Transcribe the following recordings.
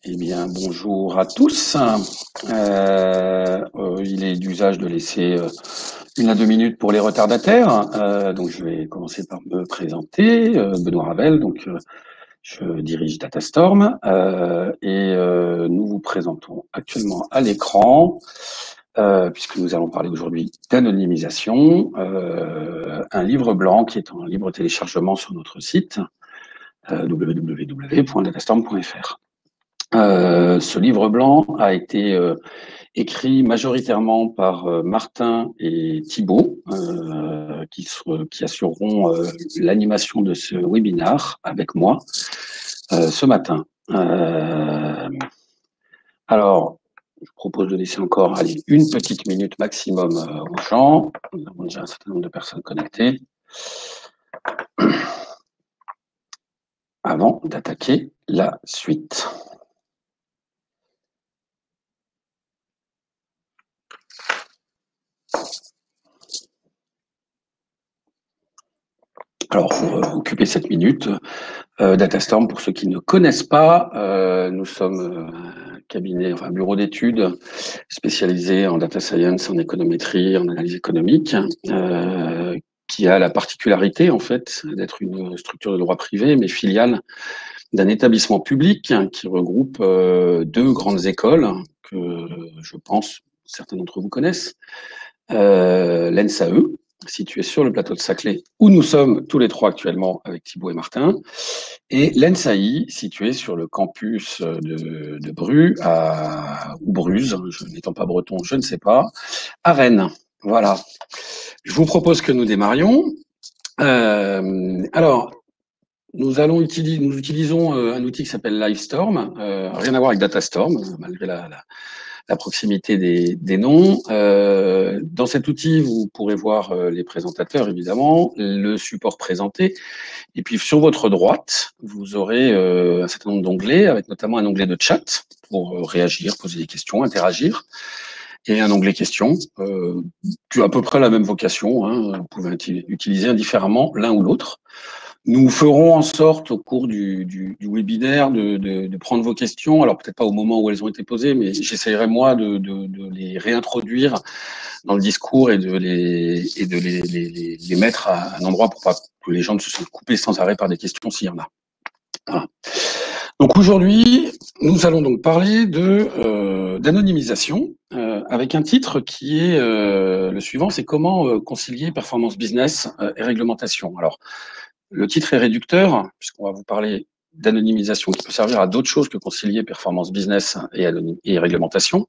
Eh bien, bonjour à tous. Il est d'usage de laisser 1 à 2 minutes pour les retardataires. Donc, je vais commencer par me présenter. Benoît Ravel, je dirige Datastorm nous vous présentons actuellement à l'écran, puisque nous allons parler aujourd'hui d'anonymisation, un livre blanc qui est en libre téléchargement sur notre site www.datastorm.fr. Ce livre blanc a été écrit majoritairement par Martin et Thibault, qui assureront l'animation de ce webinaire avec moi ce matin. Alors, je propose de laisser encore 1 petite minute maximum aux gens. Nous avons déjà un certain nombre de personnes connectées avant d'attaquer la suite. Alors, pour occuper cette minute, Datastorm, pour ceux qui ne connaissent pas, nous sommes un cabinet, un bureau d'études spécialisé en data science, en économétrie, en analyse économique, qui a la particularité en fait d'être une structure de droit privé, mais filiale d'un établissement public qui regroupe 2 grandes écoles que je pense certains d'entre vous connaissent, l'ENSAE, située sur le plateau de Saclay, où nous sommes tous les trois actuellement avec Thibault et Martin, et l'ENSAI, située sur le campus de Bru, ou Bruges, n'étant pas breton, je ne sais pas, à Rennes. Voilà. Je vous propose que nous démarrions. Alors, nous utilisons un outil qui s'appelle Livestorm, rien à voir avec Datastorm, malgré la proximité des noms. Dans cet outil, vous pourrez voir les présentateurs, évidemment, le support présenté. Et puis, sur votre droite, vous aurez un certain nombre d'onglets, avec notamment un onglet de chat pour réagir, poser des questions, interagir, et un onglet questions, qui a à peu près la même vocation. Vous pouvez utiliser indifféremment l'un ou l'autre. Nous ferons en sorte, au cours du webinaire, de prendre vos questions. Alors, peut-être pas au moment où elles ont été posées, mais j'essaierai, moi, de les réintroduire dans le discours et de les mettre à un endroit pour pas que les gens ne se sentent coupés sans arrêt par des questions s'il y en a. Voilà. Donc, aujourd'hui, nous allons donc parler d'anonymisation avec un titre qui est le suivant, c'est comment concilier performance business et réglementation. Alors, le titre est réducteur, puisqu'on va vous parler d'anonymisation qui peut servir à d'autres choses que concilier performance business et réglementation.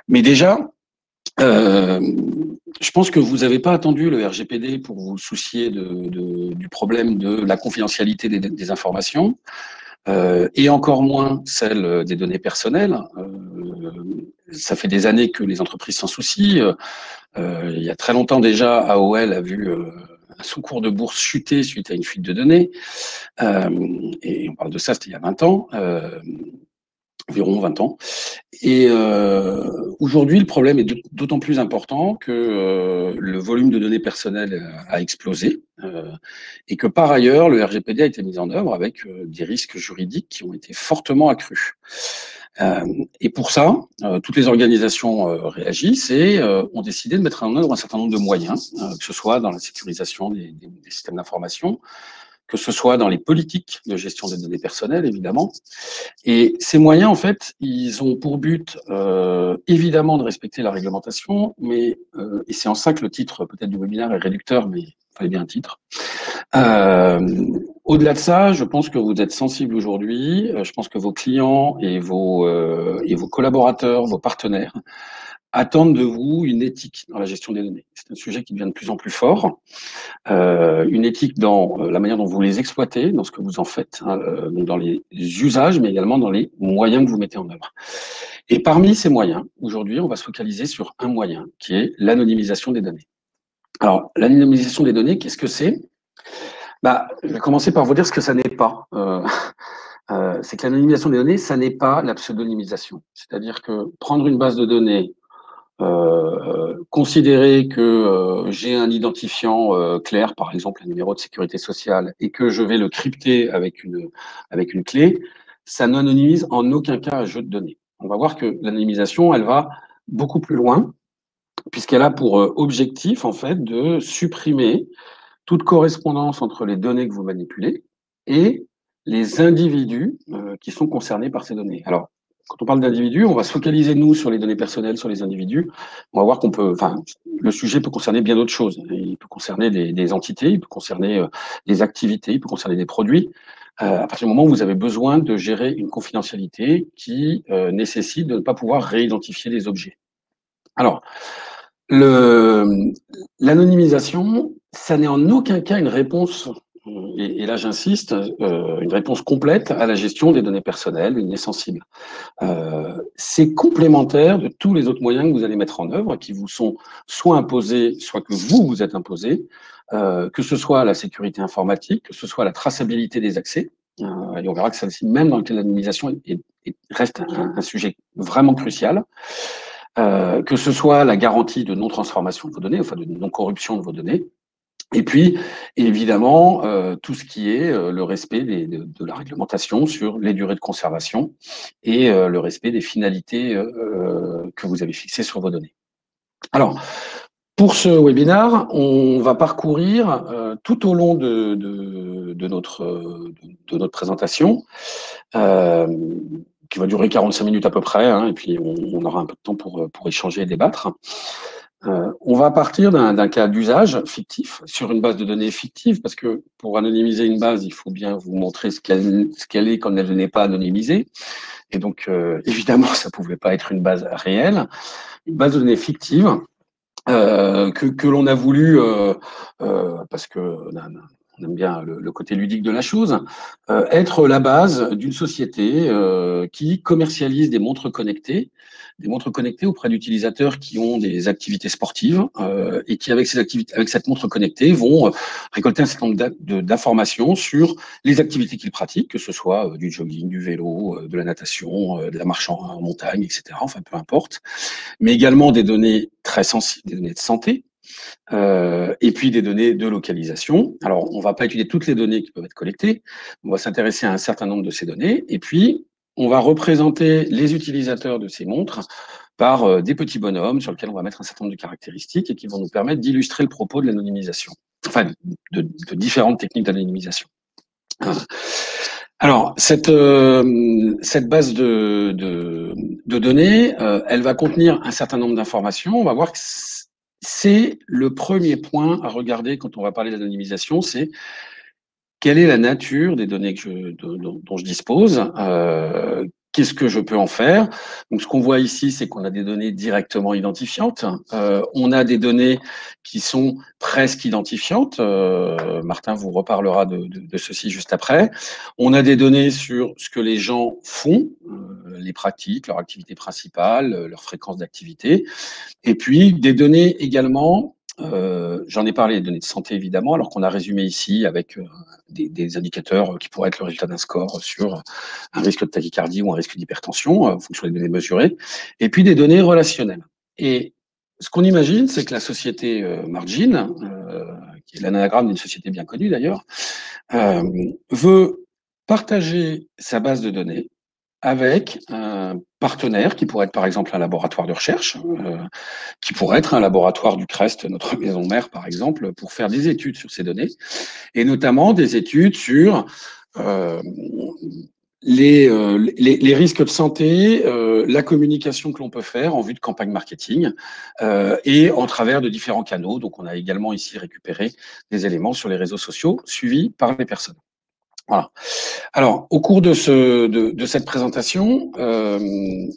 Mais déjà, je pense que vous n'avez pas attendu le RGPD pour vous soucier du problème de la confidentialité des informations, et encore moins celle des données personnelles. Ça fait des années que les entreprises s'en soucient. Il y a très longtemps déjà, AOL a vu son cours de bourse chuter suite à une fuite de données. Et on parle de ça, c'était il y a 20 ans, environ 20 ans. Et aujourd'hui, le problème est d'autant plus important que le volume de données personnelles a explosé et que par ailleurs, le RGPD a été mis en œuvre avec des risques juridiques qui ont été fortement accrus. Et pour ça, toutes les organisations réagissent et ont décidé de mettre en œuvre un certain nombre de moyens, que ce soit dans la sécurisation des systèmes d'information, que ce soit dans les politiques de gestion des données personnelles, évidemment. Et ces moyens, en fait, ils ont pour but, évidemment, de respecter la réglementation, mais, et c'est en ça que le titre, peut-être, du webinaire est réducteur, mais il fallait bien un titre. Au-delà de ça, je pense que vous êtes sensibles aujourd'hui. Je pense que vos clients et vos collaborateurs, vos partenaires attendent de vous une éthique dans la gestion des données. C'est un sujet qui devient de plus en plus fort. Une éthique dans la manière dont vous les exploitez, dans ce que vous en faites, donc dans les usages, mais également dans les moyens que vous mettez en œuvre. Et parmi ces moyens, aujourd'hui, on va se focaliser sur un moyen, qui est l'anonymisation des données. Alors, l'anonymisation des données, qu'est-ce que c'est ? Je vais commencer par vous dire ce que ça n'est pas. C'est que l'anonymisation des données, ça n'est pas la pseudonymisation. C'est-à-dire que prendre une base de données, considérer que j'ai un identifiant clair, par exemple un numéro de sécurité sociale, et que je vais le crypter avec une clé, ça n'anonymise en aucun cas un jeu de données. On va voir que l'anonymisation, elle va beaucoup plus loin, puisqu'elle a pour objectif, en fait, de supprimer toute correspondance entre les données que vous manipulez et les individus qui sont concernés par ces données. Alors, quand on parle d'individus, on va se focaliser, nous, sur les données personnelles, sur les individus. On va voir qu'on peut, enfin, le sujet peut concerner bien d'autres choses. Il peut concerner des entités, il peut concerner des activités, il peut concerner des produits. À partir du moment où vous avez besoin de gérer une confidentialité qui nécessite de ne pas pouvoir réidentifier les objets. Alors, l'anonymisation, ça n'est en aucun cas une réponse, et là j'insiste, une réponse complète à la gestion des données personnelles, des données sensibles. C'est complémentaire de tous les autres moyens que vous allez mettre en œuvre, qui vous sont soit imposés, soit que vous vous êtes imposés, que ce soit la sécurité informatique, que ce soit la traçabilité des accès, et on verra que celle-ci, même dans lequel l'anonymisation reste un sujet vraiment crucial. Que ce soit la garantie de non-transformation de vos données, enfin de non-corruption de vos données, et puis évidemment tout ce qui est le respect de la réglementation sur les durées de conservation et le respect des finalités que vous avez fixées sur vos données. Alors, pour ce webinaire, on va parcourir tout au long de notre présentation, qui va durer 45 minutes à peu près, hein, et puis on aura un peu de temps pour échanger et débattre. On va partir d'un cas d'usage fictif sur une base de données fictive, parce que pour anonymiser une base, il faut bien vous montrer ce qu'elle est quand elle n'est pas anonymisée. Et donc, évidemment, ça ne pouvait pas être une base réelle. Une base de données fictive que l'on a voulu, parce que on aime bien le côté ludique de la chose, être la base d'une société qui commercialise des montres connectées auprès d'utilisateurs qui ont des activités sportives et qui, avec cette montre connectée, vont récolter un certain nombre d'informations sur les activités qu'ils pratiquent, que ce soit du jogging, du vélo, de la natation, de la marche en montagne, etc. Enfin, peu importe. Mais également des données très sensibles, des données de santé, et puis des données de localisation. Alors, on ne va pas étudier toutes les données qui peuvent être collectées, on va s'intéresser à un certain nombre de ces données, et puis on va représenter les utilisateurs de ces montres par des petits bonhommes sur lesquels on va mettre un certain nombre de caractéristiques et qui vont nous permettre d'illustrer le propos de l'anonymisation, enfin de différentes techniques d'anonymisation. Alors, cette base de données, elle va contenir un certain nombre d'informations. On va voir que c'est le premier point à regarder quand on va parler d'anonymisation, c'est quelle est la nature des données dont je dispose, qu'est-ce que je peux en faire. Donc, ce qu'on voit ici, c'est qu'on a des données directement identifiantes. On a des données qui sont presque identifiantes. Martin vous reparlera de ceci juste après. On a des données sur ce que les gens font, les pratiques, leur activité principale, leur fréquence d'activité. Et puis, des données également, j'en ai parlé, des données de santé évidemment, alors qu'on a résumé ici avec des indicateurs qui pourraient être le résultat d'un score sur un risque de tachycardie ou un risque d'hypertension, en fonction des données mesurées, et puis des données relationnelles. Et ce qu'on imagine, c'est que la société Margin, qui est l'anagramme d'une société bien connue d'ailleurs, veut partager sa base de données avec un partenaire qui pourrait être par exemple un laboratoire de recherche, qui pourrait être un laboratoire du CREST, notre maison mère par exemple, pour faire des études sur ces données, et notamment des études sur les risques de santé, la communication que l'on peut faire en vue de campagne marketing et en travers de différents canaux. Donc on a également ici récupéré des éléments sur les réseaux sociaux suivis par les personnes. Voilà. Alors, au cours de cette présentation,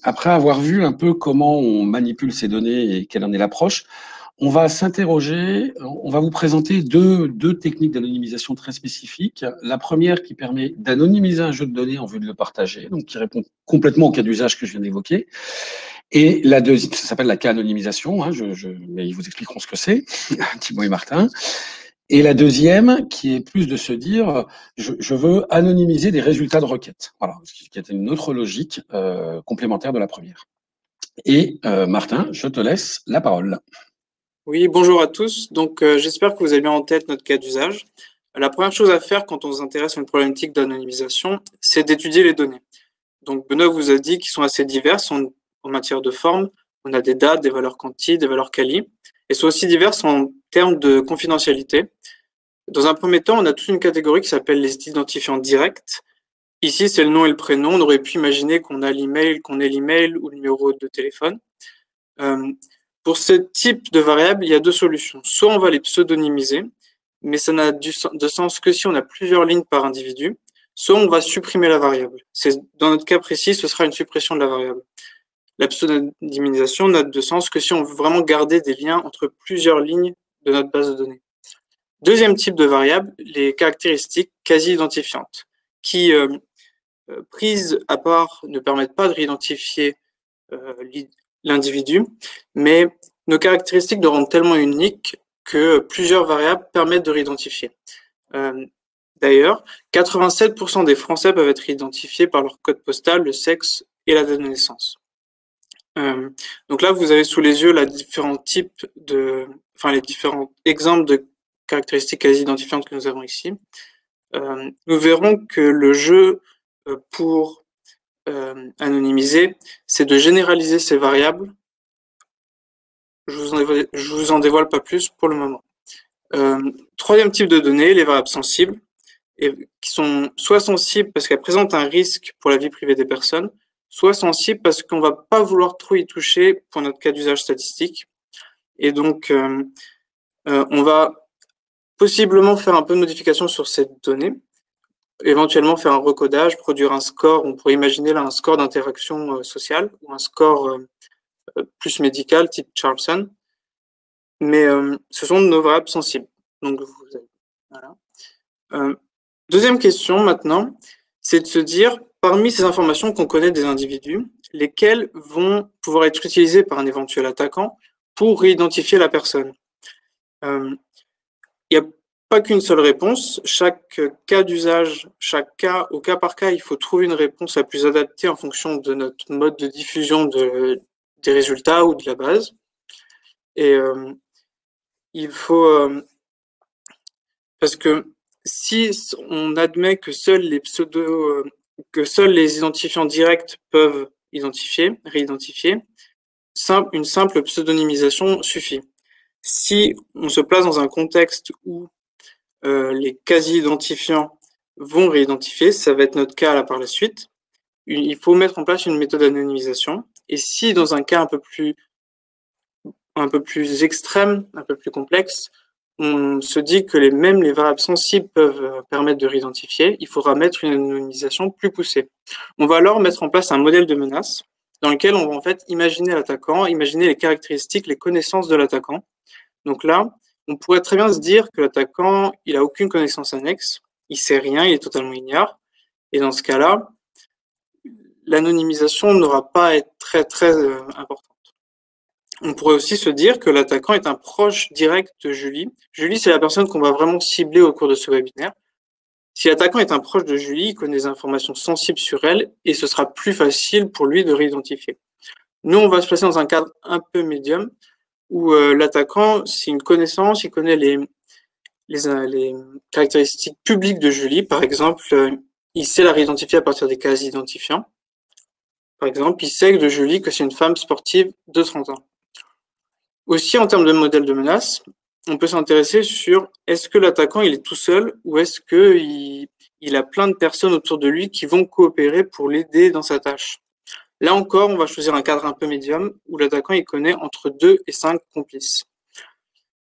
après avoir vu un peu comment on manipule ces données et quelle en est l'approche, on va s'interroger, on va vous présenter deux techniques d'anonymisation très spécifiques. La première qui permet d'anonymiser un jeu de données en vue de le partager, donc qui répond complètement au cas d'usage que je viens d'évoquer. Et la deuxième, ça s'appelle la K-anonymisation, hein, mais ils vous expliqueront ce que c'est, Thibaut et Martin. Et la deuxième, qui est plus de se dire, je veux anonymiser des résultats de requête. Voilà, ce qui est une autre logique complémentaire de la première. Et Martin, je te laisse la parole. Oui, bonjour à tous. Donc, j'espère que vous avez bien en tête notre cas d'usage. La première chose à faire quand on s'intéresse à une problématique d'anonymisation, c'est d'étudier les données. Donc, Benoît vous a dit qu'ils sont assez diverses en matière de forme. On a des dates, des valeurs quanti, des valeurs quali, et sont aussi diverses en termes de confidentialité. Dans un premier temps, on a toute une catégorie qui s'appelle les identifiants directs. Ici, c'est le nom et le prénom. On aurait pu imaginer qu'on ait l'email ou le numéro de téléphone. Pour ce type de variable, il y a deux solutions. Soit on va les pseudonymiser, mais ça n'a de sens que si on a plusieurs lignes par individu, soit on va supprimer la variable. Dans notre cas précis, ce sera une suppression de la variable. La pseudonymisation n'a de sens que si on veut vraiment garder des liens entre plusieurs lignes de notre base de données. Deuxième type de variable, les caractéristiques quasi-identifiantes, qui, prises à part, ne permettent pas de réidentifier l'individu, mais nos caractéristiques le rendent tellement uniques que plusieurs variables permettent de réidentifier. D'ailleurs, 87% des Français peuvent être identifiés par leur code postal, le sexe et la date de naissance. Donc là, vous avez sous les yeux les différents exemples de caractéristiques quasi-identifiantes que nous avons ici. Nous verrons que le jeu pour anonymiser, c'est de généraliser ces variables. Je vous en dévoile pas plus pour le moment. Troisième type de données, les variables sensibles, qui sont soit sensibles parce qu'elles présentent un risque pour la vie privée des personnes, soit sensibles parce qu'on va pas vouloir trop y toucher pour notre cas d'usage statistique. Et donc, on va possiblement faire un peu de modification sur cette donnée, éventuellement faire un recodage, produire un score. On pourrait imaginer là un score d'interaction sociale ou un score plus médical, type Charlson. Mais ce sont nos variables sensibles. Donc, voilà. Deuxième question maintenant, c'est de se dire, parmi ces informations qu'on connaît des individus, lesquelles vont pouvoir être utilisées par un éventuel attaquant pour réidentifier la personne. Il n'y a pas qu'une seule réponse. Chaque cas d'usage, chaque cas, au cas par cas, il faut trouver une réponse la plus adaptée en fonction de notre mode de diffusion des résultats ou de la base. Et il faut... parce que si on admet que seuls les identifiants directs peuvent réidentifier, une simple pseudonymisation suffit. Si on se place dans un contexte où les quasi-identifiants vont réidentifier, ça va être notre cas là par la suite, il faut mettre en place une méthode d'anonymisation. Et si dans un cas un peu plus extrême, un peu plus complexe, on se dit que même les variables sensibles peuvent permettre de réidentifier, il faudra mettre une anonymisation plus poussée. On va alors mettre en place un modèle de menace dans lequel on va en fait imaginer l'attaquant, imaginer les caractéristiques, les connaissances de l'attaquant. Donc là, on pourrait très bien se dire que l'attaquant, il a aucune connaissance annexe, il sait rien, il est totalement ignare. Et dans ce cas-là, l'anonymisation n'aura pas à être très très importante. On pourrait aussi se dire que l'attaquant est un proche direct de Julie. Julie, c'est la personne qu'on va vraiment cibler au cours de ce webinaire. Si l'attaquant est un proche de Julie, il connaît des informations sensibles sur elle et ce sera plus facile pour lui de réidentifier. Nous, on va se placer dans un cadre un peu médium où l'attaquant, c'est une connaissance, il connaît les caractéristiques publiques de Julie. Par exemple, il sait la réidentifier à partir des quasi-identifiants. Par exemple, il sait de Julie que c'est une femme sportive de 30 ans. Aussi, en termes de modèle de menace, on peut s'intéresser sur est-ce que l'attaquant il est tout seul ou est-ce qu'il a plein de personnes autour de lui qui vont coopérer pour l'aider dans sa tâche. Là encore, on va choisir un cadre un peu médium où l'attaquant il connaît entre 2 et 5 complices.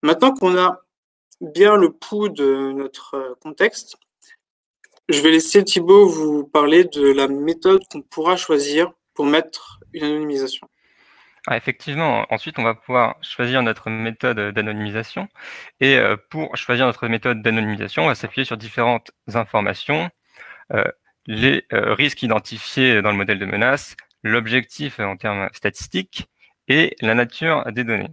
Maintenant qu'on a bien le pouls de notre contexte, je vais laisser Thibaut vous parler de la méthode qu'on pourra choisir pour mettre une anonymisation. Effectivement, ensuite, on va pouvoir choisir notre méthode d'anonymisation. Et pour choisir notre méthode d'anonymisation, on va s'appuyer sur différentes informations, les risques identifiés dans le modèle de menace, l'objectif en termes statistiques et la nature des données.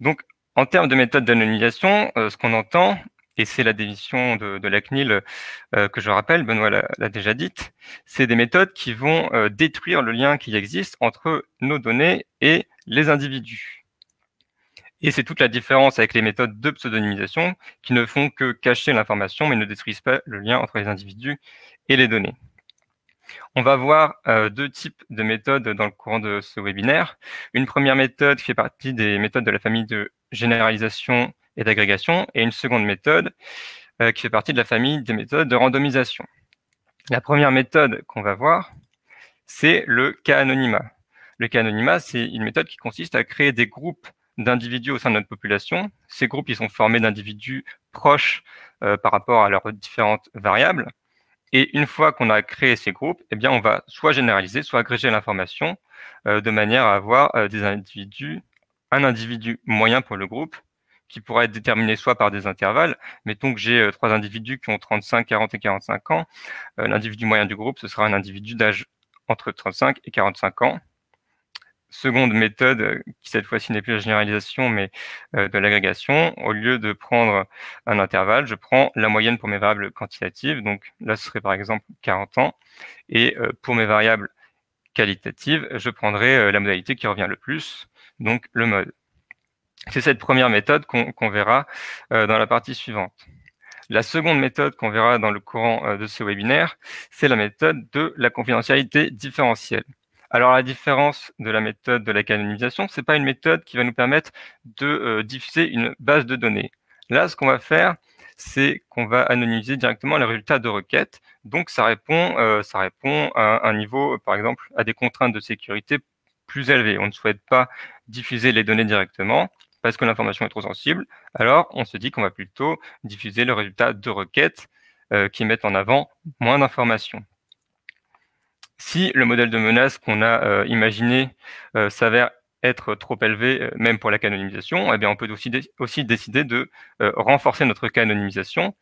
Donc, en termes de méthode d'anonymisation, ce qu'on entend, et c'est la définition de la CNIL que je rappelle, Benoît l'a déjà dite, c'est des méthodes qui vont détruire le lien qui existe entre nos données et les individus. Et c'est toute la différence avec les méthodes de pseudonymisation qui ne font que cacher l'information mais ne détruisent pas le lien entre les individus et les données. On va voir deux types de méthodes dans le courant de ce webinaire. Une première méthode qui fait partie des méthodes de la famille de généralisation et d'agrégation, et une seconde méthode qui fait partie de la famille des méthodes de randomisation. La première méthode qu'on va voir, c'est le K-anonymat. Le K-anonymat, c'est une méthode qui consiste à créer des groupes d'individus au sein de notre population. Ces groupes, ils sont formés d'individus proches par rapport à leurs différentes variables. Et une fois qu'on a créé ces groupes, eh bien, on va soit généraliser, soit agréger l'information de manière à avoir un individu moyen pour le groupe, qui pourra être déterminé soit par des intervalles. Mettons que j'ai 3 individus qui ont 35, 40 et 45 ans. L'individu moyen du groupe, ce sera un individu d'âge entre 35 et 45 ans. Seconde méthode, qui cette fois-ci n'est plus la généralisation, mais de l'agrégation. Au lieu de prendre un intervalle, je prends la moyenne pour mes variables quantitatives. Donc là, ce serait par exemple 40 ans. Et pour mes variables qualitatives, je prendrai la modalité qui revient le plus, donc le mode. C'est cette première méthode qu'on verra dans la partie suivante. La seconde méthode qu'on verra dans le courant de ce webinaire, c'est la méthode de la confidentialité différentielle. Alors, la différence de la méthode de la canonimisation, ce n'est pas une méthode qui va nous permettre de diffuser une base de données. Là, ce qu'on va faire, c'est qu'on va anonymiser directement les résultats de requête. Donc, ça répond à un niveau, par exemple, à des contraintes de sécurité plus élevées. On ne souhaite pas diffuser les données directement parce que l'information est trop sensible. Alors, on se dit qu'on va plutôt diffuser le résultat de requêtes qui mettent en avant moins d'informations. Si le modèle de menace qu'on a imaginé s'avère être trop élevé, même pour la canonimisation, eh bien, on peut aussi décider de renforcer notre canonimisation.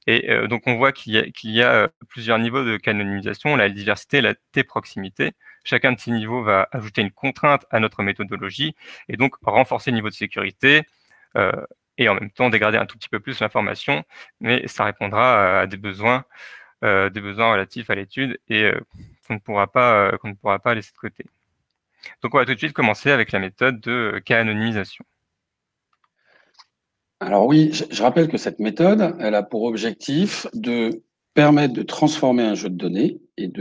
Et donc, on voit qu'il y a plusieurs niveaux de canonimisation, la diversité, la T-proximité. Chacun de ces niveaux va ajouter une contrainte à notre méthodologie et donc renforcer le niveau de sécurité et en même temps dégrader un tout petit peu plus l'information, mais ça répondra à des besoins relatifs à l'étude et qu'on ne pourra pas laisser de côté. Donc, on va tout de suite commencer avec la méthode de K-anonymisation. Alors oui, je rappelle que cette méthode, elle a pour objectif de permettre de transformer un jeu de données et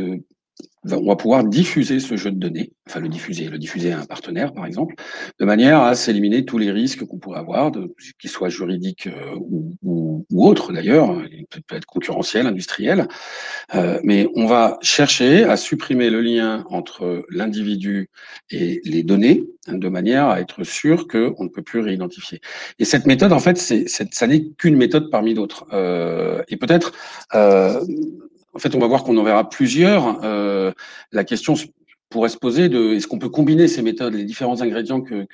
on va pouvoir diffuser ce jeu de données, enfin le diffuser à un partenaire, par exemple, de manière à s'éliminer tous les risques qu'on pourrait avoir, qu'ils soient juridiques ou autres d'ailleurs, il peut être concurrentiel, industriel, mais on va chercher à supprimer le lien entre l'individu et les données, de manière à être sûr qu'on ne peut plus réidentifier. Et cette méthode, en fait, ça n'est qu'une méthode parmi d'autres. Et peut-être... en fait, on va voir qu'on en verra plusieurs. La question pourrait se poser de est-ce qu'on peut combiner ces méthodes, les différents ingrédients que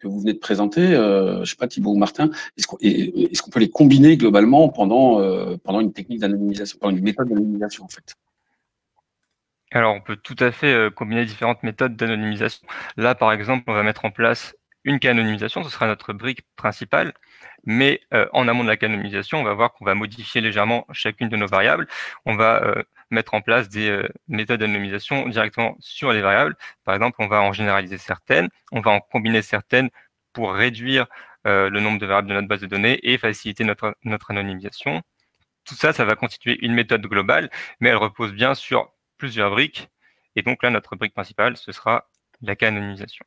vous venez de présenter, je sais pas, Thibaut ou Martin, est-ce qu'on peut les combiner globalement pendant une technique d'anonymisation, pendant une méthode d'anonymisation en fait? Alors, on peut tout à fait combiner différentes méthodes d'anonymisation. Là, par exemple, on va mettre en place une canonimisation, ce sera notre brique principale. Mais en amont de la canonimisation, on va voir qu'on va modifier légèrement chacune de nos variables. On va mettre en place des méthodes d'anonymisation directement sur les variables. Par exemple, on va en généraliser certaines, on va en combiner certaines pour réduire le nombre de variables de notre base de données et faciliter notre anonymisation. Tout ça, ça va constituer une méthode globale, mais elle repose bien sur plusieurs briques. Et donc là, notre brique principale, ce sera la canonimisation.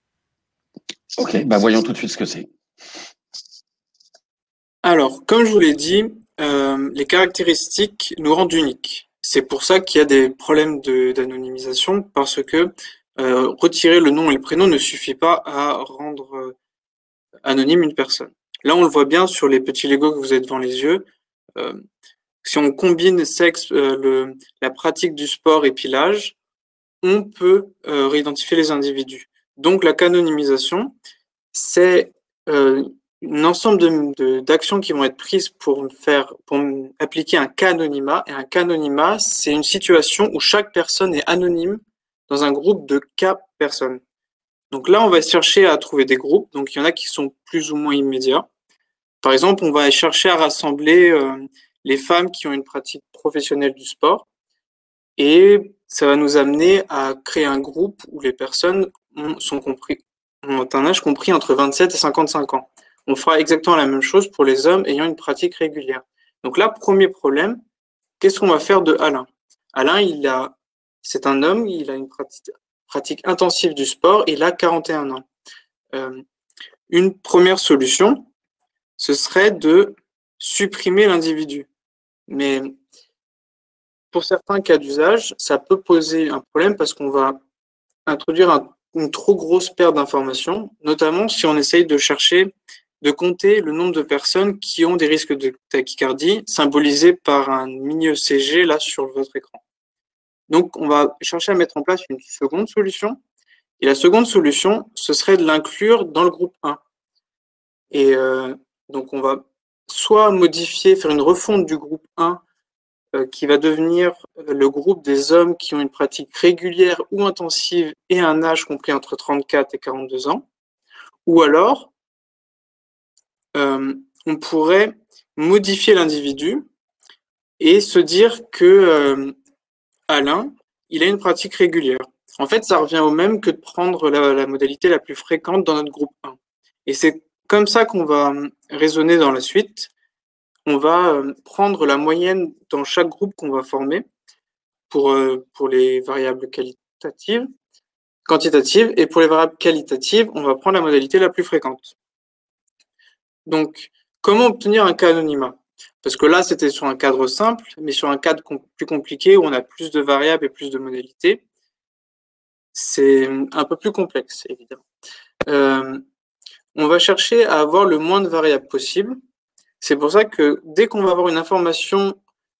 Ok, bah voyons tout de suite ce que c'est. Alors, comme je vous l'ai dit, les caractéristiques nous rendent uniques. C'est pour ça qu'il y a des problèmes d'anonymisation, parce que retirer le nom et le prénom ne suffit pas à rendre anonyme une personne. Là, on le voit bien sur les petits Legos que vous avez devant les yeux. Si on combine sexe, la pratique du sport et puis l'âge, on peut réidentifier les individus. Donc, la canonimisation, c'est un ensemble d'actions qui vont être prises pour appliquer un K-anonymat. Et un K-anonymat, c'est une situation où chaque personne est anonyme dans un groupe de K personnes. Donc là, on va chercher à trouver des groupes. Donc il y en a qui sont plus ou moins immédiats. Par exemple, on va chercher à rassembler les femmes qui ont une pratique professionnelle du sport. Et ça va nous amener à créer un groupe où les personnes ont un âge compris entre 27 et 55 ans. On fera exactement la même chose pour les hommes ayant une pratique régulière. Donc là, premier problème, qu'est-ce qu'on va faire de Alain? Alain, il a c'est un homme, il a une pratique intensive du sport, et il a 41 ans. Une première solution, ce serait de supprimer l'individu. Mais pour certains cas d'usage, ça peut poser un problème parce qu'on va introduire une trop grosse perte d'informations, notamment si on essaye de compter le nombre de personnes qui ont des risques de tachycardie, symbolisés par un mini ECG là sur votre écran. Donc, on va chercher à mettre en place une seconde solution. Et la seconde solution, ce serait de l'inclure dans le groupe 1. Et donc, on va soit modifier, faire une refonte du groupe 1 qui va devenir le groupe des hommes qui ont une pratique régulière ou intensive et un âge compris entre 34 et 42 ans. Ou alors, on pourrait modifier l'individu et se dire que Alain, il a une pratique régulière. En fait, ça revient au même que de prendre la modalité la plus fréquente dans notre groupe 1. Et c'est comme ça qu'on va raisonner dans la suite. On va prendre la moyenne dans chaque groupe qu'on va former pour les variables quantitatives, et pour les variables qualitatives, on va prendre la modalité la plus fréquente. Donc, comment obtenir un cas anonymat? Parce que là, c'était sur un cadre simple, mais sur un cadre plus compliqué où on a plus de variables et plus de modalités, c'est un peu plus complexe, évidemment. On va chercher à avoir le moins de variables possible. C'est pour ça que dès qu'on va avoir une information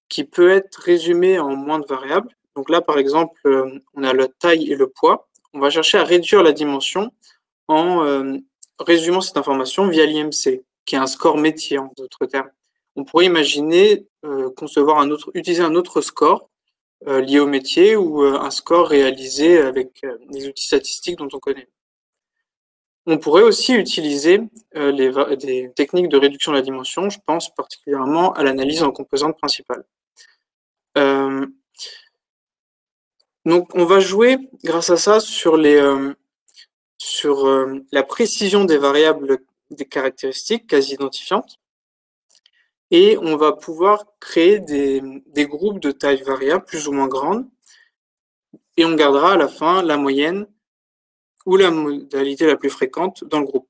qui peut être résumée en moins de variables, donc là, par exemple, on a la taille et le poids, on va chercher à réduire la dimension en résumant cette information via l'IMC, qui est un score métier, en d'autres termes. On pourrait imaginer utiliser un autre score lié au métier ou un score réalisé avec des outils statistiques dont on connaît. On pourrait aussi utiliser des techniques de réduction de la dimension, je pense particulièrement à l'analyse en composantes principales. Donc, on va jouer, grâce à ça, sur la précision des variables des caractéristiques quasi identifiantes, et on va pouvoir créer des groupes de taille variable plus ou moins grande, et on gardera à la fin la moyenne ou la modalité la plus fréquente dans le groupe.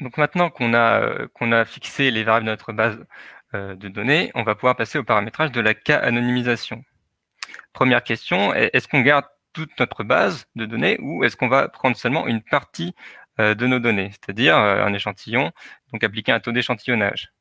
Donc maintenant qu'on a fixé les variables de notre base de données, on va pouvoir passer au paramétrage de la K-anonymisation. Première question, est-ce qu'on garde toute notre base de données ou est-ce qu'on va prendre seulement une partie de nos données, c'est-à-dire un échantillon, donc appliquer un taux d'échantillonnage?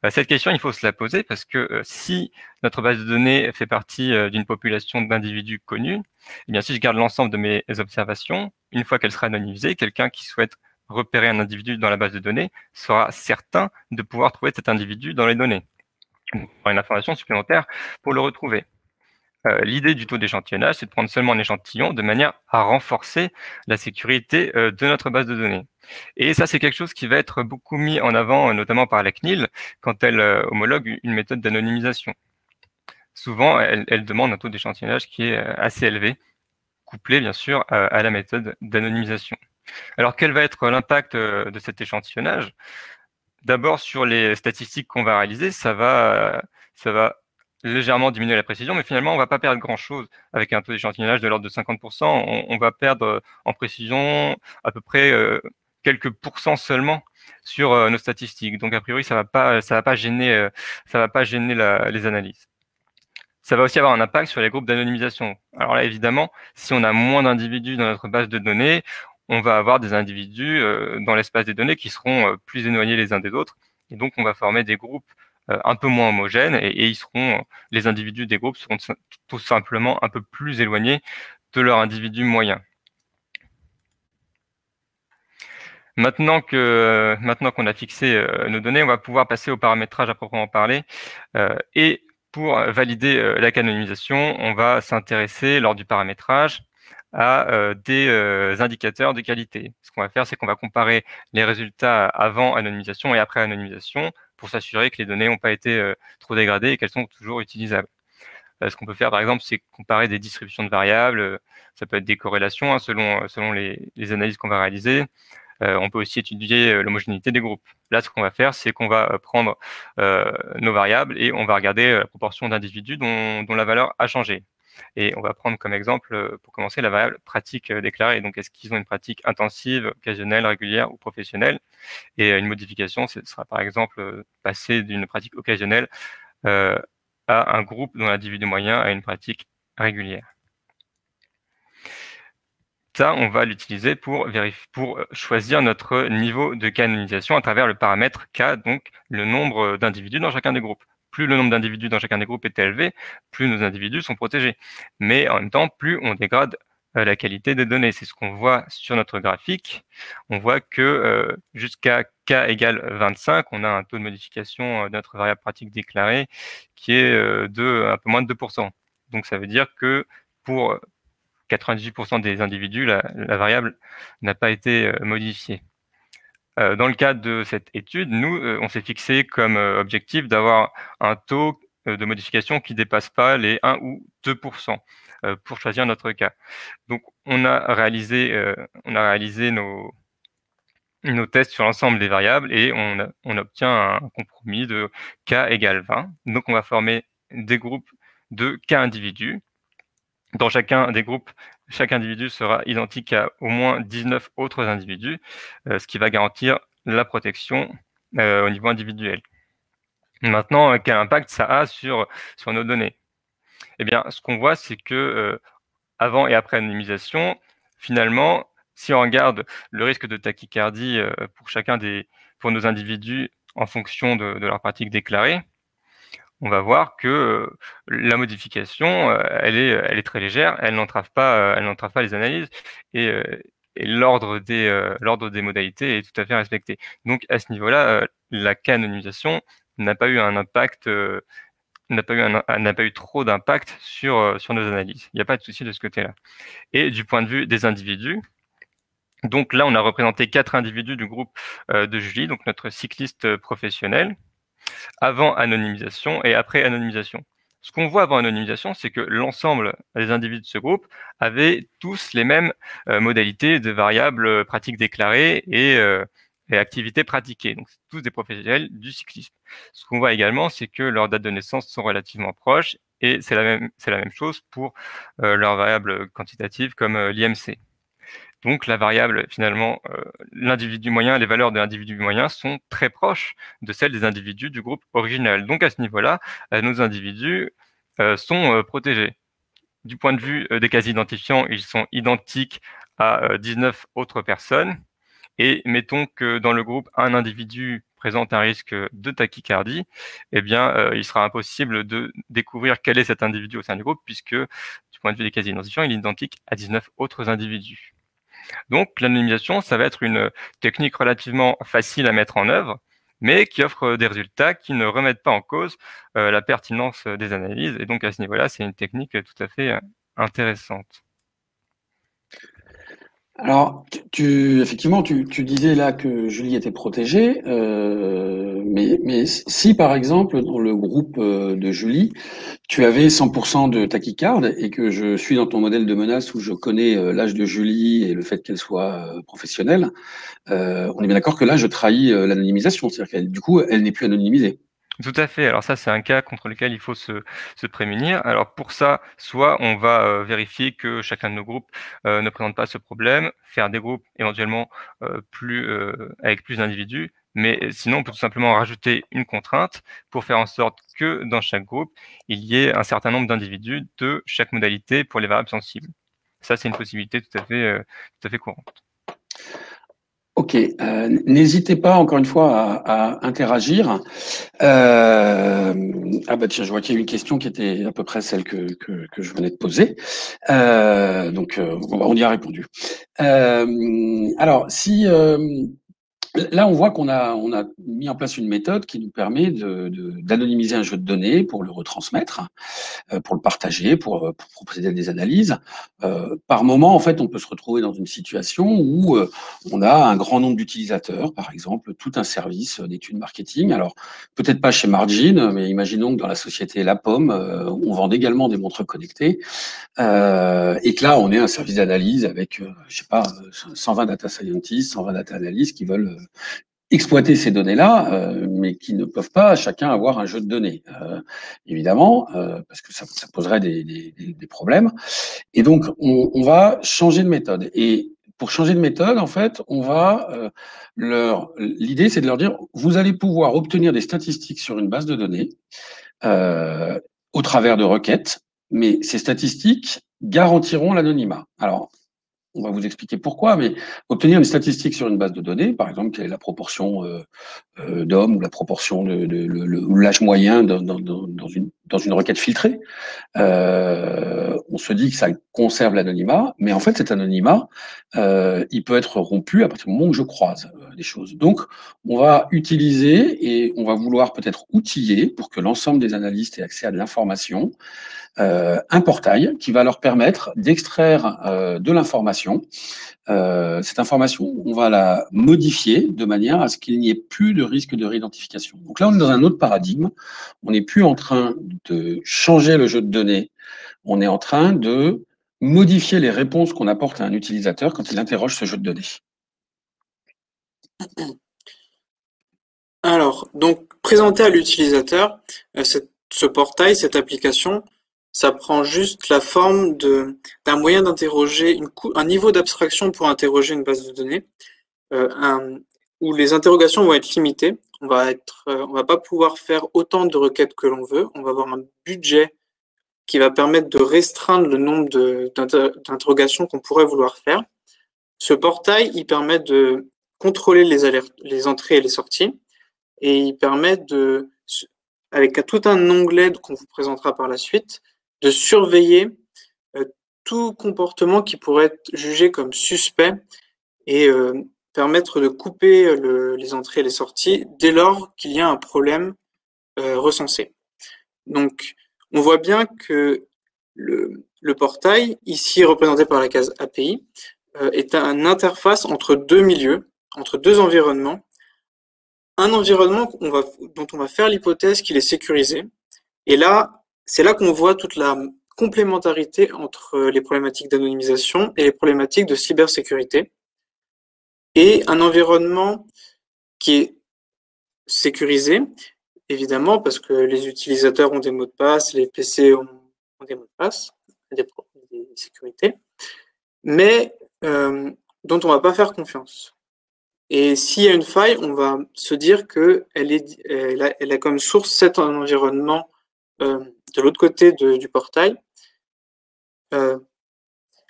Cette question, il faut se la poser parce que si notre base de données fait partie d'une population d'individus connus, eh bien, si je garde l'ensemble de mes observations, une fois qu'elle sera anonymisée, quelqu'un qui souhaite repérer un individu dans la base de données sera certain de pouvoir trouver cet individu dans les données. Il aura une information supplémentaire pour le retrouver. L'idée du taux d'échantillonnage, c'est de prendre seulement un échantillon de manière à renforcer la sécurité de notre base de données. Et ça, c'est quelque chose qui va être beaucoup mis en avant, notamment par la CNIL, quand elle homologue une méthode d'anonymisation. Souvent, elle demande un taux d'échantillonnage qui est assez élevé, couplé bien sûr à la méthode d'anonymisation. Alors, quel va être l'impact de cet échantillonnage? D'abord, sur les statistiques qu'on va réaliser, ça va légèrement diminuer la précision, mais finalement, on ne va pas perdre grand-chose avec un taux d'échantillonnage de l'ordre de 50%. On va perdre en précision à peu près quelques pourcents seulement sur nos statistiques. Donc, a priori, ça va pas gêner les analyses. Ça va aussi avoir un impact sur les groupes d'anonymisation. Alors là, évidemment, si on a moins d'individus dans notre base de données, on va avoir des individus dans l'espace des données qui seront plus éloignés les uns des autres. Et donc, on va former des groupes un peu moins homogènes et les individus des groupes seront tout simplement un peu plus éloignés de leur individu moyen. Maintenant qu'on a fixé nos données, on va pouvoir passer au paramétrage à proprement parler. Et pour valider la canonimisation, on va s'intéresser lors du paramétrage à des indicateurs de qualité. Ce qu'on va faire, c'est qu'on va comparer les résultats avant anonymisation et après anonymisation pour s'assurer que les données n'ont pas été trop dégradées et qu'elles sont toujours utilisables. Ce qu'on peut faire, par exemple, c'est comparer des distributions de variables. Ça peut être des corrélations selon les analyses qu'on va réaliser. On peut aussi étudier l'homogénéité des groupes. Là, ce qu'on va faire, c'est qu'on va prendre nos variables et on va regarder la proportion d'individus dont la valeur a changé. Et on va prendre comme exemple, pour commencer, la variable pratique déclarée. Donc, est-ce qu'ils ont une pratique intensive, occasionnelle, régulière ou professionnelle? Et une modification, ce sera par exemple passer d'une pratique occasionnelle à un groupe dont l'individu moyen a une pratique régulière. Ça, on va l'utiliser pour choisir notre niveau de canonisation à travers le paramètre K, donc le nombre d'individus dans chacun des groupes. Plus le nombre d'individus dans chacun des groupes est élevé, plus nos individus sont protégés. Mais en même temps, plus on dégrade la qualité des données. C'est ce qu'on voit sur notre graphique. On voit que jusqu'à K égale 25, on a un taux de modification de notre variable pratique déclarée qui est de un peu moins de 2%. Donc ça veut dire que pour 98% des individus, la variable n'a pas été modifiée. Dans le cadre de cette étude, nous, on s'est fixé comme objectif d'avoir un taux de modification qui ne dépasse pas les 1 ou 2% pour choisir notre cas. Donc, on a réalisé nos tests sur l'ensemble des variables et on obtient un compromis de K égale 20. Donc, on va former des groupes de K individus. Dans chacun des groupes, chaque individu sera identique à au moins 19 autres individus, ce qui va garantir la protection au niveau individuel. Maintenant, quel impact ça a sur nos données? Eh bien, ce qu'on voit, c'est que avant et après anonymisation, finalement, si on regarde le risque de tachycardie pour nos individus en fonction de leur pratique déclarée, on va voir que la modification, elle est très légère, elle n'entrave pas les analyses et l'ordre des modalités est tout à fait respecté. Donc à ce niveau-là, la canonimisation n'a pas eu un impact, n'a pas eu trop d'impact sur nos analyses. Il n'y a pas de souci de ce côté-là. Et du point de vue des individus, donc là on a représenté 4 individus du groupe de Julie, donc notre cycliste professionnel, avant anonymisation et après anonymisation. Ce qu'on voit avant anonymisation, c'est que l'ensemble des individus de ce groupe avaient tous les mêmes modalités de variables pratiques déclarées et activités pratiquées. Donc, c'est tous des professionnels du cyclisme. Ce qu'on voit également, c'est que leurs dates de naissance sont relativement proches et c'est la même chose pour leurs variables quantitatives comme l'IMC. Donc la variable, finalement, l'individu moyen, les valeurs de l'individu moyen sont très proches de celles des individus du groupe original. Donc à ce niveau-là, nos individus sont protégés. Du point de vue des quasi-identifiants, ils sont identiques à 19 autres personnes. Et mettons que dans le groupe, un individu présente un risque de tachycardie, eh bien, il sera impossible de découvrir quel est cet individu au sein du groupe, puisque du point de vue des quasi-identifiants, il est identique à 19 autres individus. Donc, l'anonymisation, ça va être une technique relativement facile à mettre en œuvre, mais qui offre des résultats qui ne remettent pas en cause la pertinence des analyses. Et donc, à ce niveau-là, c'est une technique tout à fait intéressante. Alors, effectivement, tu disais là que Julie était protégée, mais si par exemple dans le groupe de Julie, tu avais 100% de tachycarde et que je suis dans ton modèle de menace où je connais l'âge de Julie et le fait qu'elle soit professionnelle, on est bien d'accord que là je trahis l'anonymisation, c'est-à-dire qu'elle, du coup, elle n'est plus anonymisée. Tout à fait. Alors ça, c'est un cas contre lequel il faut se prémunir. Alors pour ça, soit on va vérifier que chacun de nos groupes ne présente pas ce problème, faire des groupes éventuellement avec plus d'individus, mais sinon on peut tout simplement rajouter une contrainte pour faire en sorte que dans chaque groupe, il y ait un certain nombre d'individus de chaque modalité pour les variables sensibles. Ça, c'est une possibilité tout à fait courante. Ok, n'hésitez pas encore une fois à interagir. Ah bah tiens, je vois qu'il y a une question qui était à peu près celle que je venais de poser. Donc on y a répondu. Alors si Là, on voit qu'on a mis en place une méthode qui nous permet d'anonymiser un jeu de données pour le retransmettre, pour le partager, pour proposer des analyses. Par moment, en fait, on peut se retrouver dans une situation où on a un grand nombre d'utilisateurs, par exemple, tout un service d'études marketing. Alors, peut-être pas chez Margin, mais imaginons que dans la société La Pomme, on vend également des montres connectées, et que là, on est un service d'analyse avec, je sais pas, 120 data scientists, 120 data analysts qui veulent exploiter ces données-là, mais qui ne peuvent pas chacun avoir un jeu de données, évidemment, parce que ça poserait des problèmes. Et donc, on va changer de méthode. Et pour changer de méthode, en fait, on va l'idée, c'est de leur dire, vous allez pouvoir obtenir des statistiques sur une base de données au travers de requêtes, mais ces statistiques garantiront l'anonymat. Alors, on va vous expliquer pourquoi, mais obtenir une statistique sur une base de données, par exemple, quelle est la proportion d'hommes ou la proportion ou l'âge moyen dans une requête filtrée, on se dit que ça conserve l'anonymat, mais en fait, cet anonymat, il peut être rompu à partir du moment où je croise des choses. Donc, on va utiliser et on va vouloir peut-être outiller pour que l'ensemble des analystes aient accès à de l'information, un portail qui va leur permettre d'extraire de l'information. Cette information, on va la modifier de manière à ce qu'il n'y ait plus de risque de réidentification. Donc là, on est dans un autre paradigme. On n'est plus en train de changer le jeu de données. On est en train de modifier les réponses qu'on apporte à un utilisateur quand il interroge ce jeu de données. Alors, donc, présenter à l'utilisateur ce portail, cette application, ça prend juste la forme d'un moyen d'interroger, un niveau d'abstraction pour interroger une base de données, où les interrogations vont être limitées. On va pas pouvoir faire autant de requêtes que l'on veut. On va avoir un budget qui va permettre de restreindre le nombre d'interrogations qu'on pourrait vouloir faire. Ce portail, il permet de contrôler les entrées et les sorties, et il permet avec tout un onglet qu'on vous présentera par la suite, de surveiller tout comportement qui pourrait être jugé comme suspect et permettre de couper les entrées et les sorties dès lors qu'il y a un problème recensé. Donc, on voit bien que le portail, ici représenté par la case API, est une interface entre deux milieux, entre deux environnements. Un environnement dont on va faire l'hypothèse qu'il est sécurisé. Et là, c'est là qu'on voit toute la complémentarité entre les problématiques d'anonymisation et les problématiques de cybersécurité. Et un environnement qui est sécurisé, évidemment, parce que les utilisateurs ont des mots de passe, les PC ont des mots de passe, des sécurités, mais dont on ne va pas faire confiance. Et s'il y a une faille, on va se dire qu'elle a comme source cet environnement de l'autre côté du portail.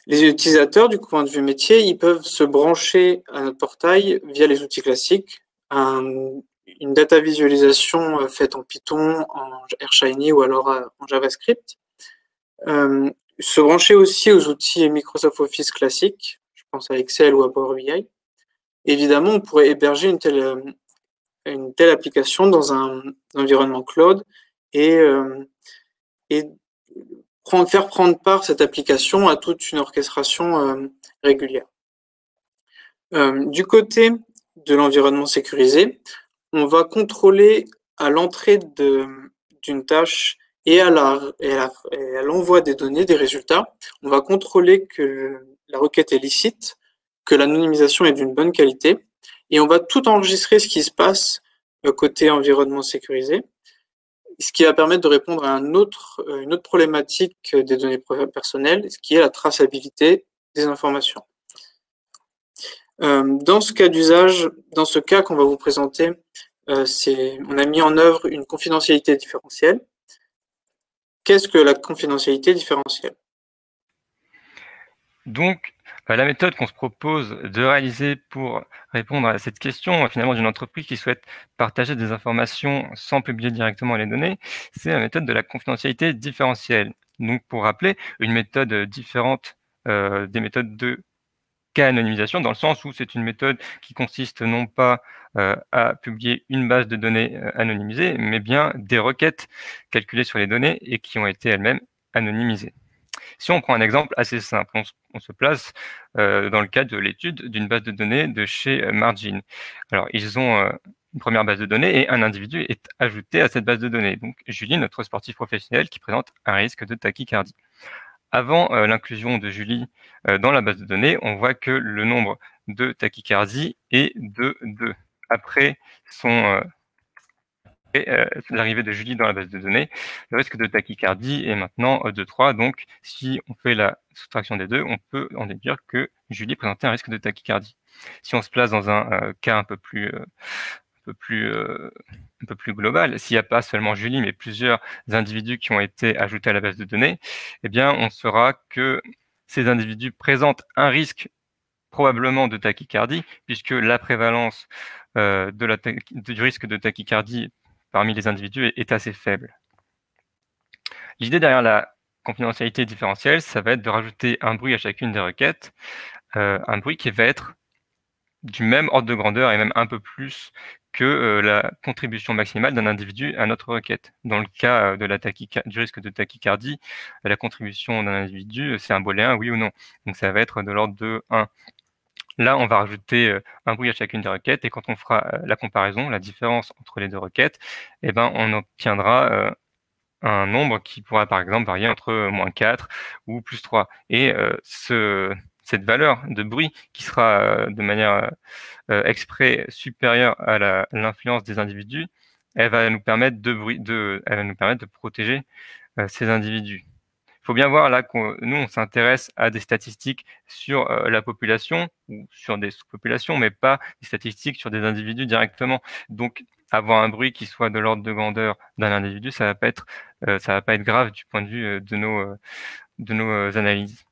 Les utilisateurs, du point de vue métier, ils peuvent se brancher à notre portail via les outils classiques, une data visualisation faite en Python, en RShiny ou alors en JavaScript. Se brancher aussi aux outils Microsoft Office classiques, je pense à Excel ou à Power BI. Évidemment, on pourrait héberger une telle application dans un environnement cloud et faire prendre part cette application à toute une orchestration régulière. Du côté de l'environnement sécurisé, on va contrôler à l'entrée d'une tâche et à l'envoi des données, des résultats, on va contrôler que la requête est licite, que l'anonymisation est d'une bonne qualité, et on va tout enregistrer ce qui se passe côté environnement sécurisé, ce qui va permettre de répondre à une autre problématique des données personnelles, ce qui est la traçabilité des informations. Dans ce cas d'usage, dans ce cas qu'on va vous présenter, on a mis en œuvre une confidentialité différentielle. Qu'est-ce que la confidentialité différentielle? Donc, la méthode qu'on se propose de réaliser pour répondre à cette question, finalement, d'une entreprise qui souhaite partager des informations sans publier directement les données, c'est la méthode de la confidentialité différentielle. Donc, pour rappeler, une méthode différente des méthodes de cas anonymisation, dans le sens où c'est une méthode qui consiste non pas à publier une base de données anonymisée, mais bien des requêtes calculées sur les données et qui ont été elles-mêmes anonymisées. Si on prend un exemple assez simple, on se place dans le cadre de l'étude d'une base de données de chez Margin. Alors, ils ont une première base de données et un individu est ajouté à cette base de données. Donc, Julie, notre sportif professionnel qui présente un risque de tachycardie. Avant l'inclusion de Julie dans la base de données, on voit que le nombre de tachycardies est de 2. Après l'arrivée de Julie dans la base de données, le risque de tachycardie est maintenant de 3. Donc, si on fait la soustraction des deux, on peut en déduire que Julie présentait un risque de tachycardie. Si on se place dans un cas un peu plus global, s'il n'y a pas seulement Julie, mais plusieurs individus qui ont été ajoutés à la base de données, eh bien, on saura que ces individus présentent un risque probablement de tachycardie, puisque la prévalence du risque de tachycardie parmi les individus est assez faible. L'idée derrière la confidentialité différentielle, ça va être de rajouter un bruit à chacune des requêtes, un bruit qui va être du même ordre de grandeur et même un peu plus que la contribution maximale d'un individu à notre requête. Dans le cas du risque de tachycardie, la contribution d'un individu, c'est un booléen, oui ou non. Donc ça va être de l'ordre de 1. Là, on va rajouter un bruit à chacune des requêtes et quand on fera la comparaison, la différence entre les deux requêtes, eh ben, on obtiendra un nombre qui pourra par exemple varier entre -4 ou +3. Et cette valeur de bruit qui sera de manière exprès supérieure à l'influence des individus, elle va nous permettre de protéger ces individus. Il faut bien voir là que nous, on s'intéresse à des statistiques sur la population ou sur des sous-populations, mais pas des statistiques sur des individus directement. Donc, avoir un bruit qui soit de l'ordre de grandeur d'un individu, ça va pas être grave du point de vue de nos analyses.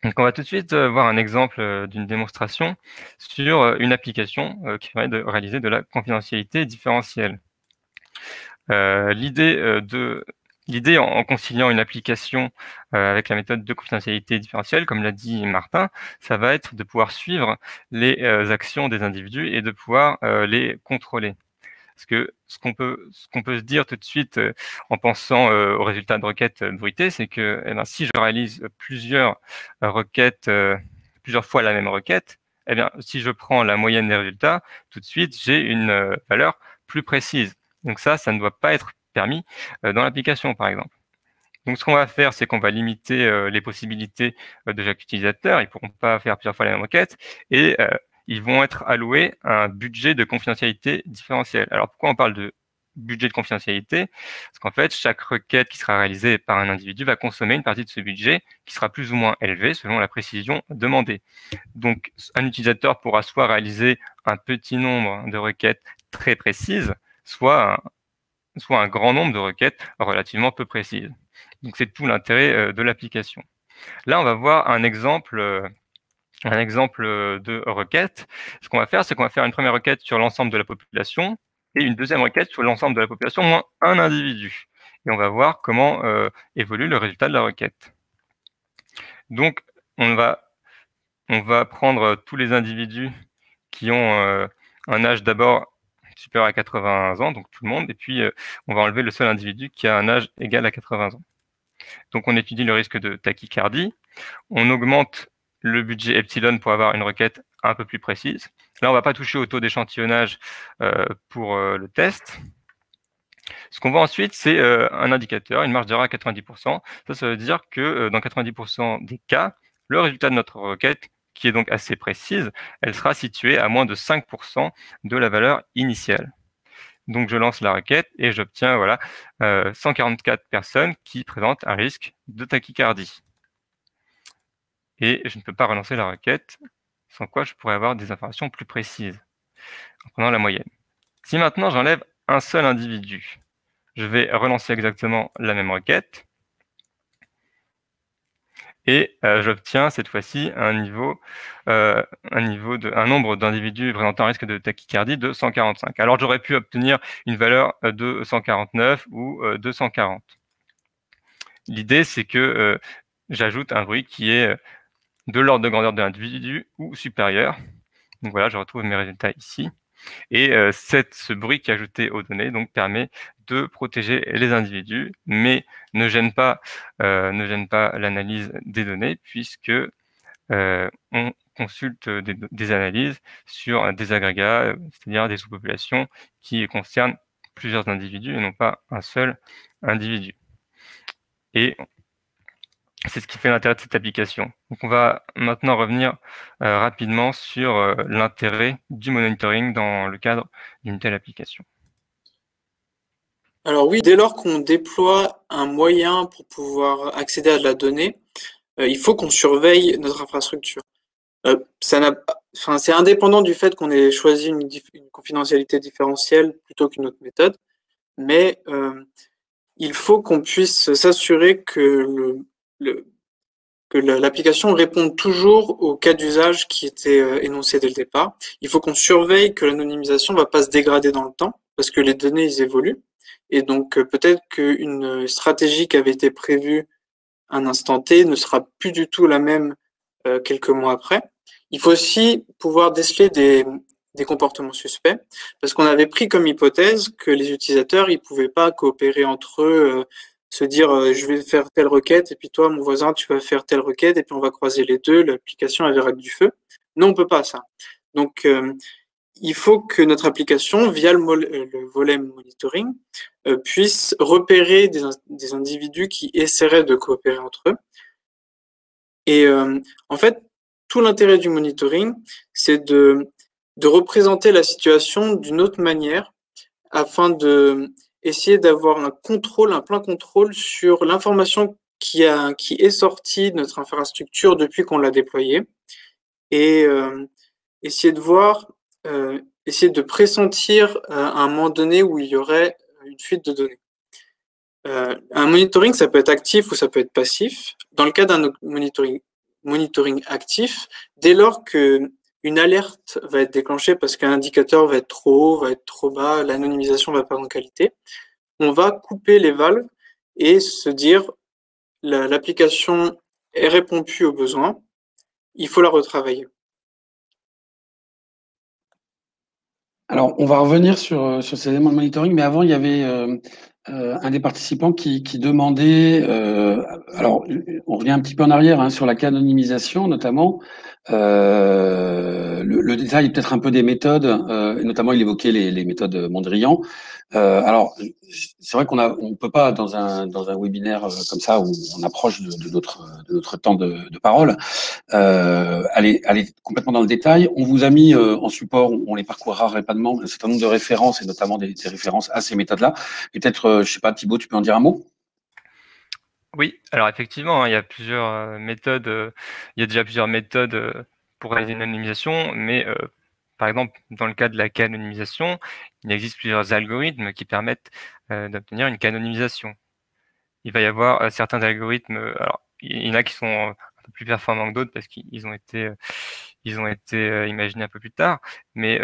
Donc, on va tout de suite voir un exemple d'une démonstration sur une application qui permet de réaliser de la confidentialité différentielle. L'idée en conciliant une application avec la méthode de confidentialité différentielle, comme l'a dit Martin, ça va être de pouvoir suivre les actions des individus et de pouvoir les contrôler. Parce que ce qu'on peut se dire tout de suite en pensant aux résultats de requêtes bruitées, c'est que si je réalise plusieurs requêtes, plusieurs fois la même requête, eh bien, si je prends la moyenne des résultats, tout de suite, j'ai une valeur plus précise. Donc ça ne doit pas être permis dans l'application, par exemple. Donc, ce qu'on va faire, c'est qu'on va limiter les possibilités de chaque utilisateur. Ils ne pourront pas faire plusieurs fois la même requête et ils vont être alloués un budget de confidentialité différentielle. Alors, pourquoi on parle de budget de confidentialité? Parce qu'en fait, chaque requête qui sera réalisée par un individu va consommer une partie de ce budget qui sera plus ou moins élevée selon la précision demandée. Donc, un utilisateur pourra soit réaliser un petit nombre de requêtes très précises, soit un grand nombre de requêtes relativement peu précises. Donc, c'est tout l'intérêt de l'application. Là, on va voir un exemple de requête. Ce qu'on va faire, c'est qu'on va faire une première requête sur l'ensemble de la population et une deuxième requête sur l'ensemble de la population moins un individu. Et on va voir comment évolue le résultat de la requête. Donc, on va prendre tous les individus qui ont un âge d'abord supérieur à 80 ans, donc tout le monde, et puis on va enlever le seul individu qui a un âge égal à 80 ans. Donc on étudie le risque de tachycardie, on augmente le budget epsilon pour avoir une requête un peu plus précise. Là, on ne va pas toucher au taux d'échantillonnage pour le test. Ce qu'on voit ensuite, c'est un indicateur, une marge d'erreur à 90%. Ça veut dire que dans 90% des cas, le résultat de notre requête, qui est donc assez précise, elle sera située à moins de 5% de la valeur initiale. Donc, je lance la requête et j'obtiens 144 personnes qui présentent un risque de tachycardie. Et je ne peux pas relancer la requête, sans quoi je pourrais avoir des informations plus précises en prenant la moyenne. Si maintenant j'enlève un seul individu, je vais relancer exactement la même requête et j'obtiens cette fois-ci un nombre d'individus présentant un risque de tachycardie de 145. Alors j'aurais pu obtenir une valeur de 149 ou 240. L'idée, c'est que j'ajoute un bruit qui est de l'ordre de grandeur de l'individu ou supérieur. Donc voilà, je retrouve mes résultats ici. Et ce bruit qui est ajouté aux données donc, permet de protéger les individus, mais ne gêne pas l'analyse des données, puisque on consulte des analyses sur des agrégats, c'est-à-dire des sous-populations qui concernent plusieurs individus et non pas un seul individu. Et c'est ce qui fait l'intérêt de cette application. Donc on va maintenant revenir rapidement sur l'intérêt du monitoring dans le cadre d'une telle application. Alors oui, dès lors qu'on déploie un moyen pour pouvoir accéder à de la donnée, il faut qu'on surveille notre infrastructure. C'est indépendant du fait qu'on ait choisi une confidentialité différentielle plutôt qu'une autre méthode, mais il faut qu'on puisse s'assurer que l'application réponde toujours au cas d'usage qui était énoncé dès le départ. Il faut qu'on surveille que l'anonymisation ne va pas se dégrader dans le temps, parce que les données, ils évoluent. Et donc, peut-être qu'une stratégie qui avait été prévue à un instant T ne sera plus du tout la même quelques mois après. Il faut aussi pouvoir déceler des comportements suspects, parce qu'on avait pris comme hypothèse que les utilisateurs, ils pouvaient pas coopérer entre eux, se dire je vais faire telle requête, et puis toi, mon voisin, tu vas faire telle requête, et puis on va croiser les deux, l'application elle verra du feu. Non, on peut pas ça. Donc, il faut que notre application, via le volet monitoring, puisse repérer des individus qui essaieraient de coopérer entre eux. Et en fait, tout l'intérêt du monitoring, c'est de représenter la situation d'une autre manière afin de essayer d'avoir un contrôle, un plein contrôle sur l'information qui est sortie de notre infrastructure depuis qu'on l'a déployée et essayer de voir, essayer de pressentir à un moment donné où il y aurait une fuite de données. Un monitoring, ça peut être actif ou ça peut être passif. Dans le cas d'un monitoring actif, dès lors qu'une alerte va être déclenchée parce qu'un indicateur va être trop haut, va être trop bas, l'anonymisation va perdre en qualité, on va couper les valves et se dire l'application répond plus aux besoins, il faut la retravailler. Alors, on va revenir sur ces éléments de monitoring, mais avant, il y avait un des participants qui demandait, alors on revient un petit peu en arrière sur la canonimisation notamment, le détail est peut-être un peu des méthodes, et notamment il évoquait les méthodes Mondrian. Alors, c'est vrai on peut pas dans un webinaire comme ça où on approche de notre temps de parole, aller complètement dans le détail. On vous a mis en support, on les parcourra rapidement, un certain nombre de références et notamment des références à ces méthodes-là. Et peut-être, je sais pas, Thibaut, tu peux en dire un mot? Oui, alors effectivement, il y a plusieurs méthodes. Il y a déjà plusieurs méthodes pour réaliser une anonymisation, mais par exemple, dans le cas de la canonimisation, il existe plusieurs algorithmes qui permettent d'obtenir une canonimisation. Il va y avoir certains algorithmes, alors il y en a qui sont un peu plus performants que d'autres parce qu'ils ont été imaginés un peu plus tard, mais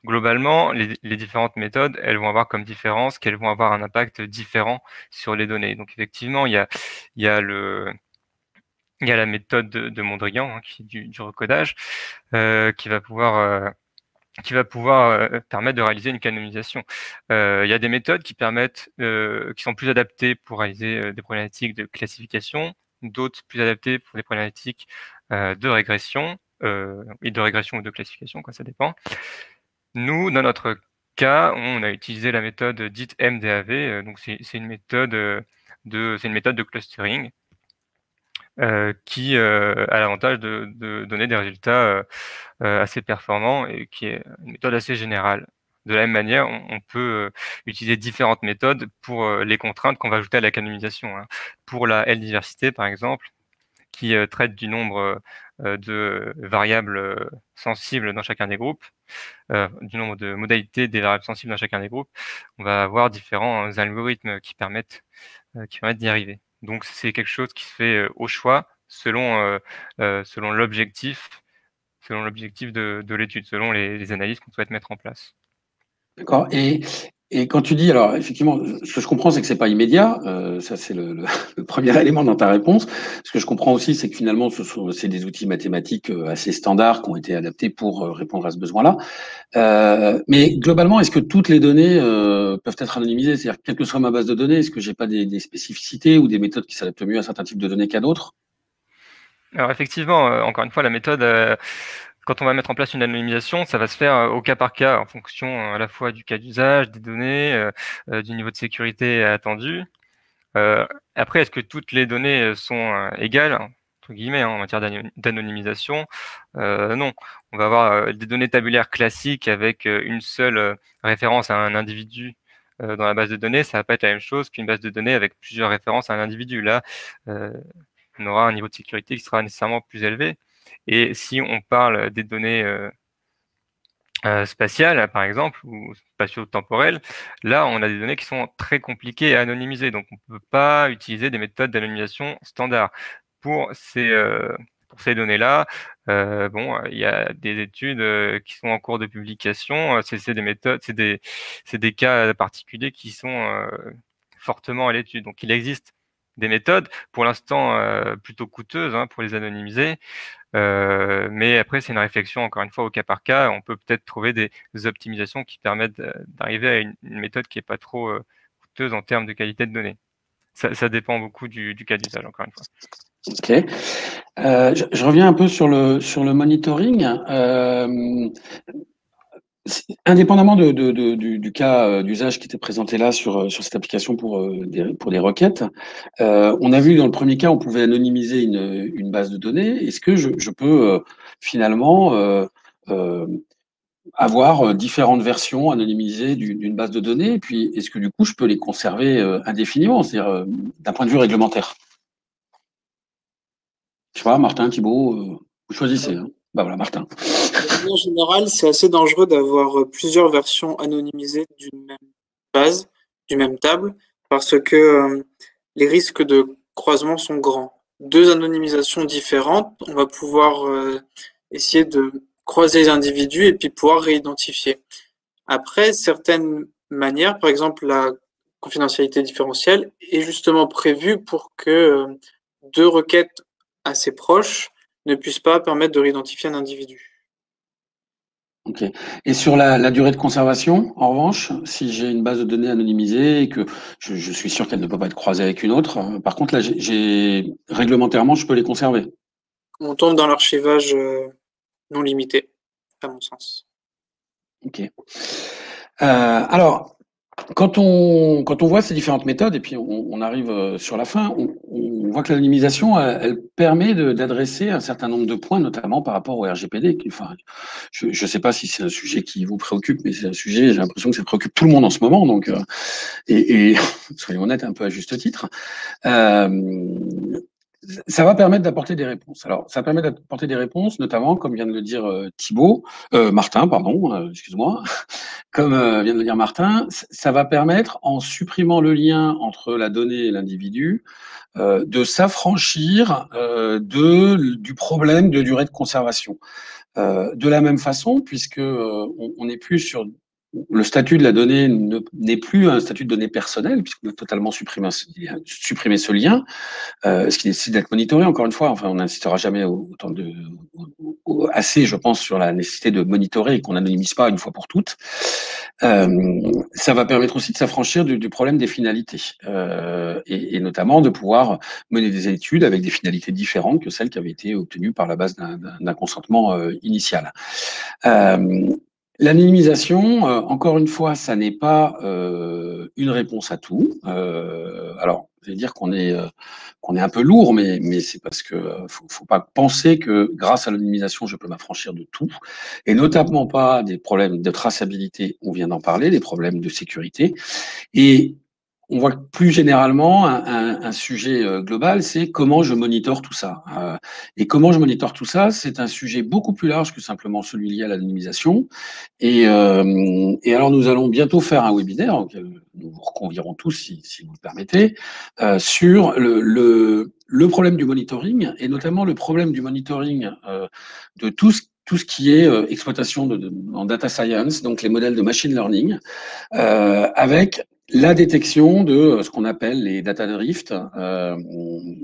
globalement, les différentes méthodes, elles vont avoir comme différence qu'elles vont avoir un impact différent sur les données. Donc effectivement, il y a la méthode de Mondrian, qui est du recodage, qui va pouvoir permettre de réaliser une canonimisation. Il y a des méthodes qui sont plus adaptées pour réaliser des problématiques de classification, d'autres plus adaptées pour des problématiques de régression, et de régression ou de classification, ça dépend. Nous, dans notre cas, on a utilisé la méthode dite MDAV, donc c'est une méthode de clustering qui a l'avantage de donner des résultats assez performants et qui est une méthode assez générale. De la même manière, on peut utiliser différentes méthodes pour les contraintes qu'on va ajouter à la canonimisation. Pour la L-diversité, par exemple, qui traite du nombre de variables sensibles dans chacun des groupes, du nombre de modalités des variables sensibles dans chacun des groupes, on va avoir différents algorithmes qui permettent d'y arriver. Donc c'est quelque chose qui se fait au choix selon l'objectif de l'étude, selon les analyses qu'on souhaite mettre en place. D'accord. Et Et quand tu dis, alors effectivement, ce que je comprends, c'est que c'est pas immédiat. Ça, c'est le premier élément dans ta réponse. Ce que je comprends aussi, c'est que finalement, c'est des outils mathématiques assez standards qui ont été adaptés pour répondre à ce besoin-là. Mais globalement, est-ce que toutes les données peuvent être anonymisées? C'est-à-dire, quelle que soit ma base de données, est-ce que j'ai pas des spécificités ou des méthodes qui s'adaptent mieux à certains types de données qu'à d'autres? Alors effectivement, encore une fois, la méthode, quand on va mettre en place une anonymisation, ça va se faire au cas par cas, en fonction à la fois du cas d'usage, des données, du niveau de sécurité attendu. Après, est-ce que toutes les données sont égales, entre guillemets, en matière d'anonymisation? Non. On va avoir des données tabulaires classiques avec une seule référence à un individu dans la base de données. Ça va pas être la même chose qu'une base de données avec plusieurs références à un individu. Là, on aura un niveau de sécurité qui sera nécessairement plus élevé. Et si on parle des données spatiales, par exemple, ou spatio-temporelles, là, on a des données qui sont très compliquées à anonymiser. Donc, on ne peut pas utiliser des méthodes d'anonymisation standard. Pour ces données-là, bon, il y a des études qui sont en cours de publication. C'est des méthodes, c'est des cas particuliers qui sont fortement à l'étude. Donc, il existe des méthodes, pour l'instant plutôt coûteuses pour les anonymiser. Mais après, c'est une réflexion, encore une fois, au cas par cas. On peut peut-être trouver des optimisations qui permettent d'arriver à une méthode qui n'est pas trop coûteuse en termes de qualité de données. Ça dépend beaucoup du cas d'usage, encore une fois. Ok. Je reviens un peu sur le monitoring. Indépendamment du cas d'usage qui était présenté là sur cette application pour des requêtes, on a vu dans le premier cas, on pouvait anonymiser une base de données. Est-ce que je peux finalement avoir différentes versions anonymisées d'une base de données? Et puis, est-ce que du coup, je peux les conserver indéfiniment, c'est-à-dire d'un point de vue réglementaire? Je sais pas, Martin, Thibault, vous choisissez. Hein. Bah voilà, Martin. En général, c'est assez dangereux d'avoir plusieurs versions anonymisées d'une même base, d'une même table, parce que les risques de croisement sont grands. Deux anonymisations différentes, on va pouvoir essayer de croiser les individus et puis pouvoir réidentifier. Après, certaines manières, par exemple la confidentialité différentielle, est justement prévue pour que deux requêtes assez proches ne puissent pas permettre de réidentifier un individu. Ok. Et sur la durée de conservation, en revanche, si j'ai une base de données anonymisée et que je suis sûr qu'elle ne peut pas être croisée avec une autre, par contre, là, réglementairement, je peux les conserver. On tombe dans l'archivage non limité, à mon sens. Ok. Alors, quand on voit ces différentes méthodes, et puis on arrive sur la fin, on voit que l'anonymisation, elle permet d'adresser un certain nombre de points, notamment par rapport au RGPD. Enfin, je ne sais pas si c'est un sujet qui vous préoccupe, mais c'est un sujet, j'ai l'impression que ça préoccupe tout le monde en ce moment. Donc, et soyons honnêtes, un peu à juste titre. Ça va permettre d'apporter des réponses. Alors, ça permet d'apporter des réponses, notamment, comme vient de le dire Martin, pardon, excuse-moi, comme vient de le dire Martin, ça va permettre, en supprimant le lien entre la donnée et l'individu, de s'affranchir du problème de durée de conservation. De la même façon, puisque on n'est plus sur le statut de la donnée n'est plus un statut de données personnelles, puisqu'on a totalement supprimé ce lien, ce qui décide d'être monitoré, encore une fois. Enfin, on n'insistera jamais assez, je pense, sur la nécessité de monitorer et qu'on n'anonymise pas une fois pour toutes. Ça va permettre aussi de s'affranchir du problème des finalités, et notamment de pouvoir mener des études avec des finalités différentes que celles qui avaient été obtenues par la base d'un consentement initial. L'anonymisation, encore une fois, ça n'est pas une réponse à tout. Alors, je vais dire qu'on est un peu lourd, mais c'est parce que faut pas penser que grâce à l'anonymisation, je peux m'affranchir de tout, et notamment pas des problèmes de traçabilité. On vient d'en parler, des problèmes de sécurité, et on voit que plus généralement, un sujet global, c'est comment je monitore tout ça. Et comment je monitore tout ça, c'est un sujet beaucoup plus large que simplement celui lié à l'anonymisation. Et alors, nous allons bientôt faire un webinaire, auquel nous vous reconvierons tous, si vous le permettez, sur le problème du monitoring, et notamment le problème du monitoring de tout ce tout ce qui est exploitation en data science, donc les modèles de machine learning, avec la détection de ce qu'on appelle les data drift,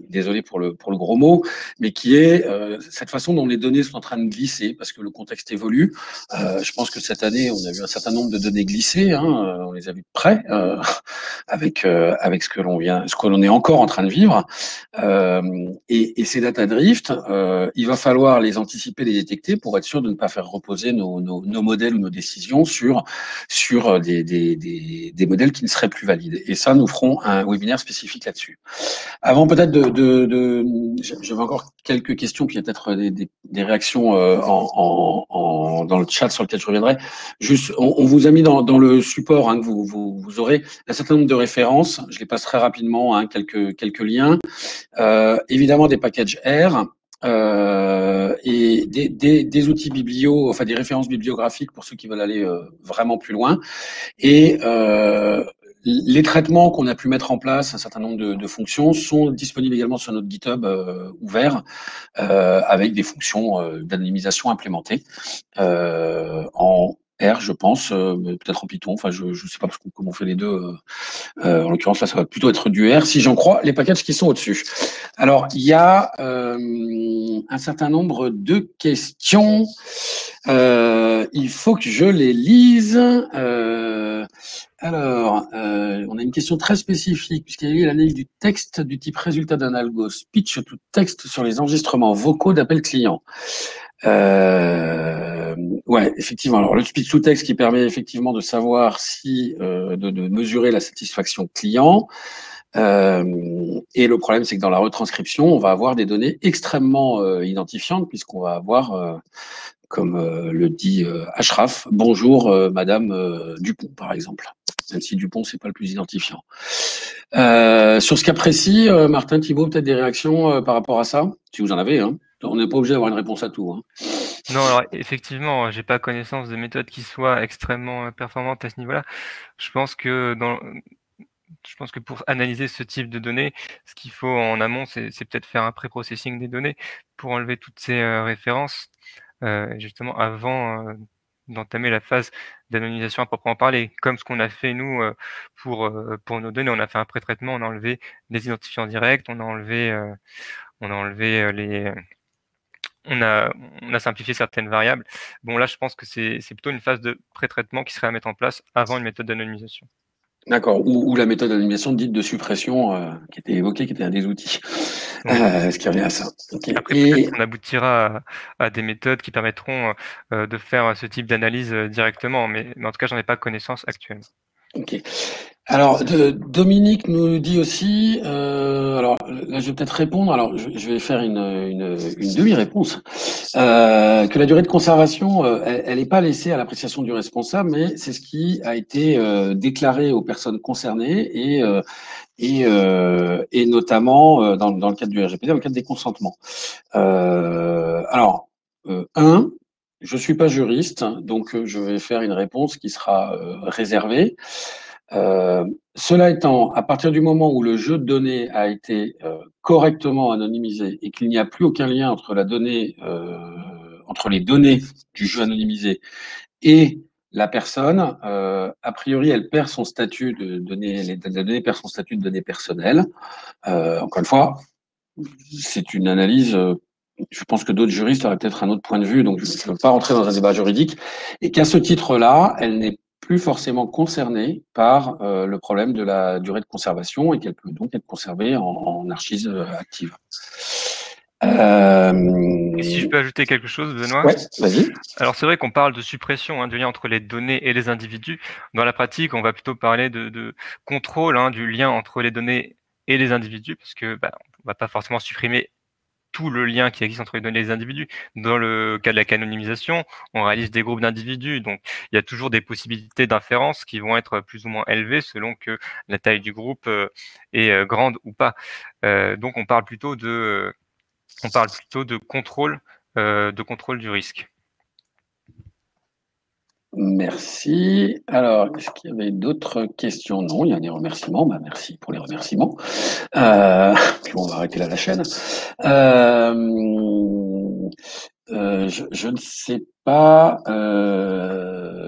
désolé pour le gros mot, mais qui est cette façon dont les données sont en train de glisser, parce que le contexte évolue. Je pense que cette année, on a vu un certain nombre de données glisser, hein, on les a vues de près, avec ce que l'on est encore en train de vivre. Et ces data drift, il va falloir les anticiper, les détecter pour être sûr de ne pas faire reposer nos modèles ou nos décisions sur des modèles qui ne seraient plus valides. Et ça, nous ferons un webinaire spécifique là-dessus. Avant peut-être j'avais encore quelques questions, puis peut-être des réactions dans le chat sur lequel je reviendrai. Juste, on vous a mis dans le support, hein, que vous aurez un certain nombre de références. Je les passe très rapidement, hein, quelques liens. Évidemment des packages R. Et des outils biblio, enfin des références bibliographiques pour ceux qui veulent aller vraiment plus loin. Et les traitements qu'on a pu mettre en place, un certain nombre de fonctions, sont disponibles également sur notre GitHub ouvert, avec des fonctions d'anonymisation implémentées en R, je pense, peut-être en Python. Enfin, je sais pas comment on fait les deux. En l'occurrence, là, ça va plutôt être du R, si j'en crois les packages qui sont au-dessus. Alors, il y a un certain nombre de questions. Il faut que je les lise. Alors, on a une question très spécifique, puisqu'il y a eu l'analyse du texte du type résultat d'un algo speech to text sur les enregistrements vocaux d'appels clients. Ouais, effectivement. Alors, le speech to text qui permet effectivement de savoir si, de mesurer la satisfaction client. Et le problème, c'est que dans la retranscription, on va avoir des données extrêmement identifiantes, puisqu'on va avoir, comme le dit Ashraf, bonjour Madame Dupont, par exemple. Même si Dupont, c'est pas le plus identifiant. Sur ce cas précis, Martin, Thibault, peut-être des réactions par rapport à ça, si vous en avez, hein. On n'est pas obligé d'avoir une réponse à tout, hein. Non, alors effectivement, j'ai pas connaissance de méthodes qui soient extrêmement performantes à ce niveau-là. Je pense que pour analyser ce type de données, ce qu'il faut en amont, c'est peut-être faire un pré-processing des données pour enlever toutes ces références, justement avant d'entamer la phase d'anonymisation à proprement parler. Comme ce qu'on a fait nous pour nos données, on a fait un pré-traitement, on a enlevé les identifiants directs, on a enlevé on a simplifié certaines variables. Bon, là, je pense que c'est plutôt une phase de pré-traitement qui serait à mettre en place avant une méthode d'anonymisation. D'accord, ou la méthode d'anonymisation dite de suppression qui était évoquée, qui était un des outils. Oui. Ce qui revient à ça. Okay. Après, peut-être qu'on aboutira à des méthodes qui permettront de faire ce type d'analyse directement, mais en tout cas, j'en ai pas connaissance actuellement. Ok. Alors, Dominique nous dit aussi, alors là je vais peut-être répondre, alors je vais faire une demi-réponse, que la durée de conservation, elle n'est pas laissée à l'appréciation du responsable, mais c'est ce qui a été déclaré aux personnes concernées et notamment dans le cadre du RGPD, dans le cadre des consentements. Alors, je suis pas juriste, donc je vais faire une réponse qui sera réservée. Cela étant, à partir du moment où le jeu de données a été correctement anonymisé et qu'il n'y a plus aucun lien entre entre les données du jeu anonymisé et la personne, a priori, elle perd son statut de données, la donnée perd son statut de données personnelles. Encore une fois, c'est une analyse. Je pense que d'autres juristes auraient peut-être un autre point de vue, donc je ne veux pas rentrer dans un débat juridique, et qu'à ce titre-là, elle n'est plus forcément concernée par le problème de la durée de conservation et qu'elle peut donc être conservée en archive active. Et si je peux ajouter quelque chose, Benoît? Ouais, vas-y. Alors c'est vrai qu'on parle de suppression du lien entre les données et les individus. Dans la pratique, on va plutôt parler de contrôle du lien entre les données et les individus, parce que on va pas forcément supprimer tout le lien qui existe entre les données et les individus. Dans le cas de la canonimisation, on réalise des groupes d'individus, donc il y a toujours des possibilités d'inférence qui vont être plus ou moins élevées selon que la taille du groupe est grande ou pas. Donc on parle plutôt de contrôle du risque. Merci. Alors, est-ce qu'il y avait d'autres questions? Non, il y a des remerciements. Merci pour les remerciements. Puis on va arrêter là la chaîne. Je ne sais pas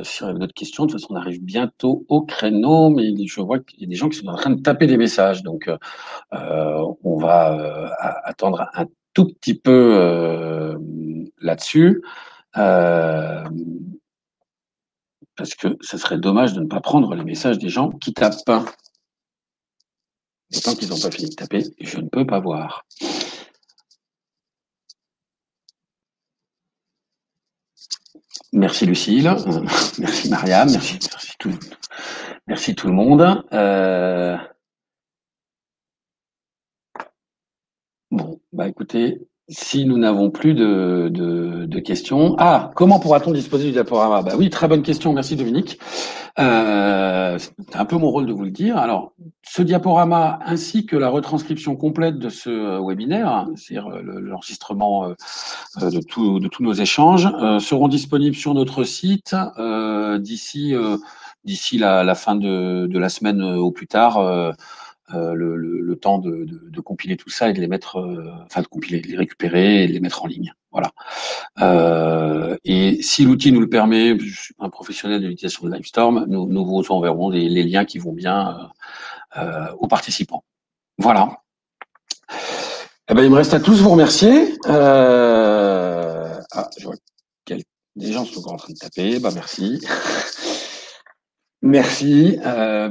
s'il y a d'autres questions. De toute façon, on arrive bientôt au créneau, mais je vois qu'il y a des gens qui sont en train de taper des messages. Donc, on va attendre un tout petit peu là-dessus, parce que ce serait dommage de ne pas prendre les messages des gens qui tapent. Autant qu'ils n'ont pas fini de taper, je ne peux pas voir. Merci Lucille, merci Mariam, merci tout le monde. Bon, bah écoutez, si nous n'avons plus de questions. Ah, comment pourra-t-on disposer du diaporama? Bah oui, très bonne question, merci Dominique. C'est un peu mon rôle de vous le dire. Alors, ce diaporama ainsi que la retranscription complète de ce webinaire, hein, c'est-à-dire l'enregistrement de tous nos échanges, seront disponibles sur notre site d'ici la fin de la semaine au plus tard. Le temps de compiler tout ça et de les mettre, enfin de compiler, de les récupérer et de les mettre en ligne. Voilà. Et si l'outil nous le permet, je suis un professionnel de l'utilisation de Livestorm, nous vous enverrons les liens qui vont bien aux participants. Voilà. Eh ben, il me reste à tous vous remercier. Je vois que des gens sont encore en train de taper. Bah, merci. Merci.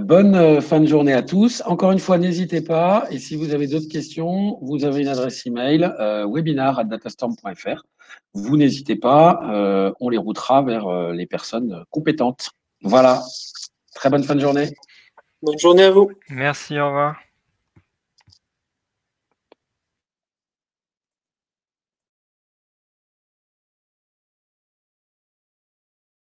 Bonne fin de journée à tous. Encore une fois, n'hésitez pas. Et si vous avez d'autres questions, vous avez une adresse email webinar@datastorm.fr. Vous n'hésitez pas. On les routera vers les personnes compétentes. Voilà. Très bonne fin de journée. Bonne journée à vous. Merci, au revoir.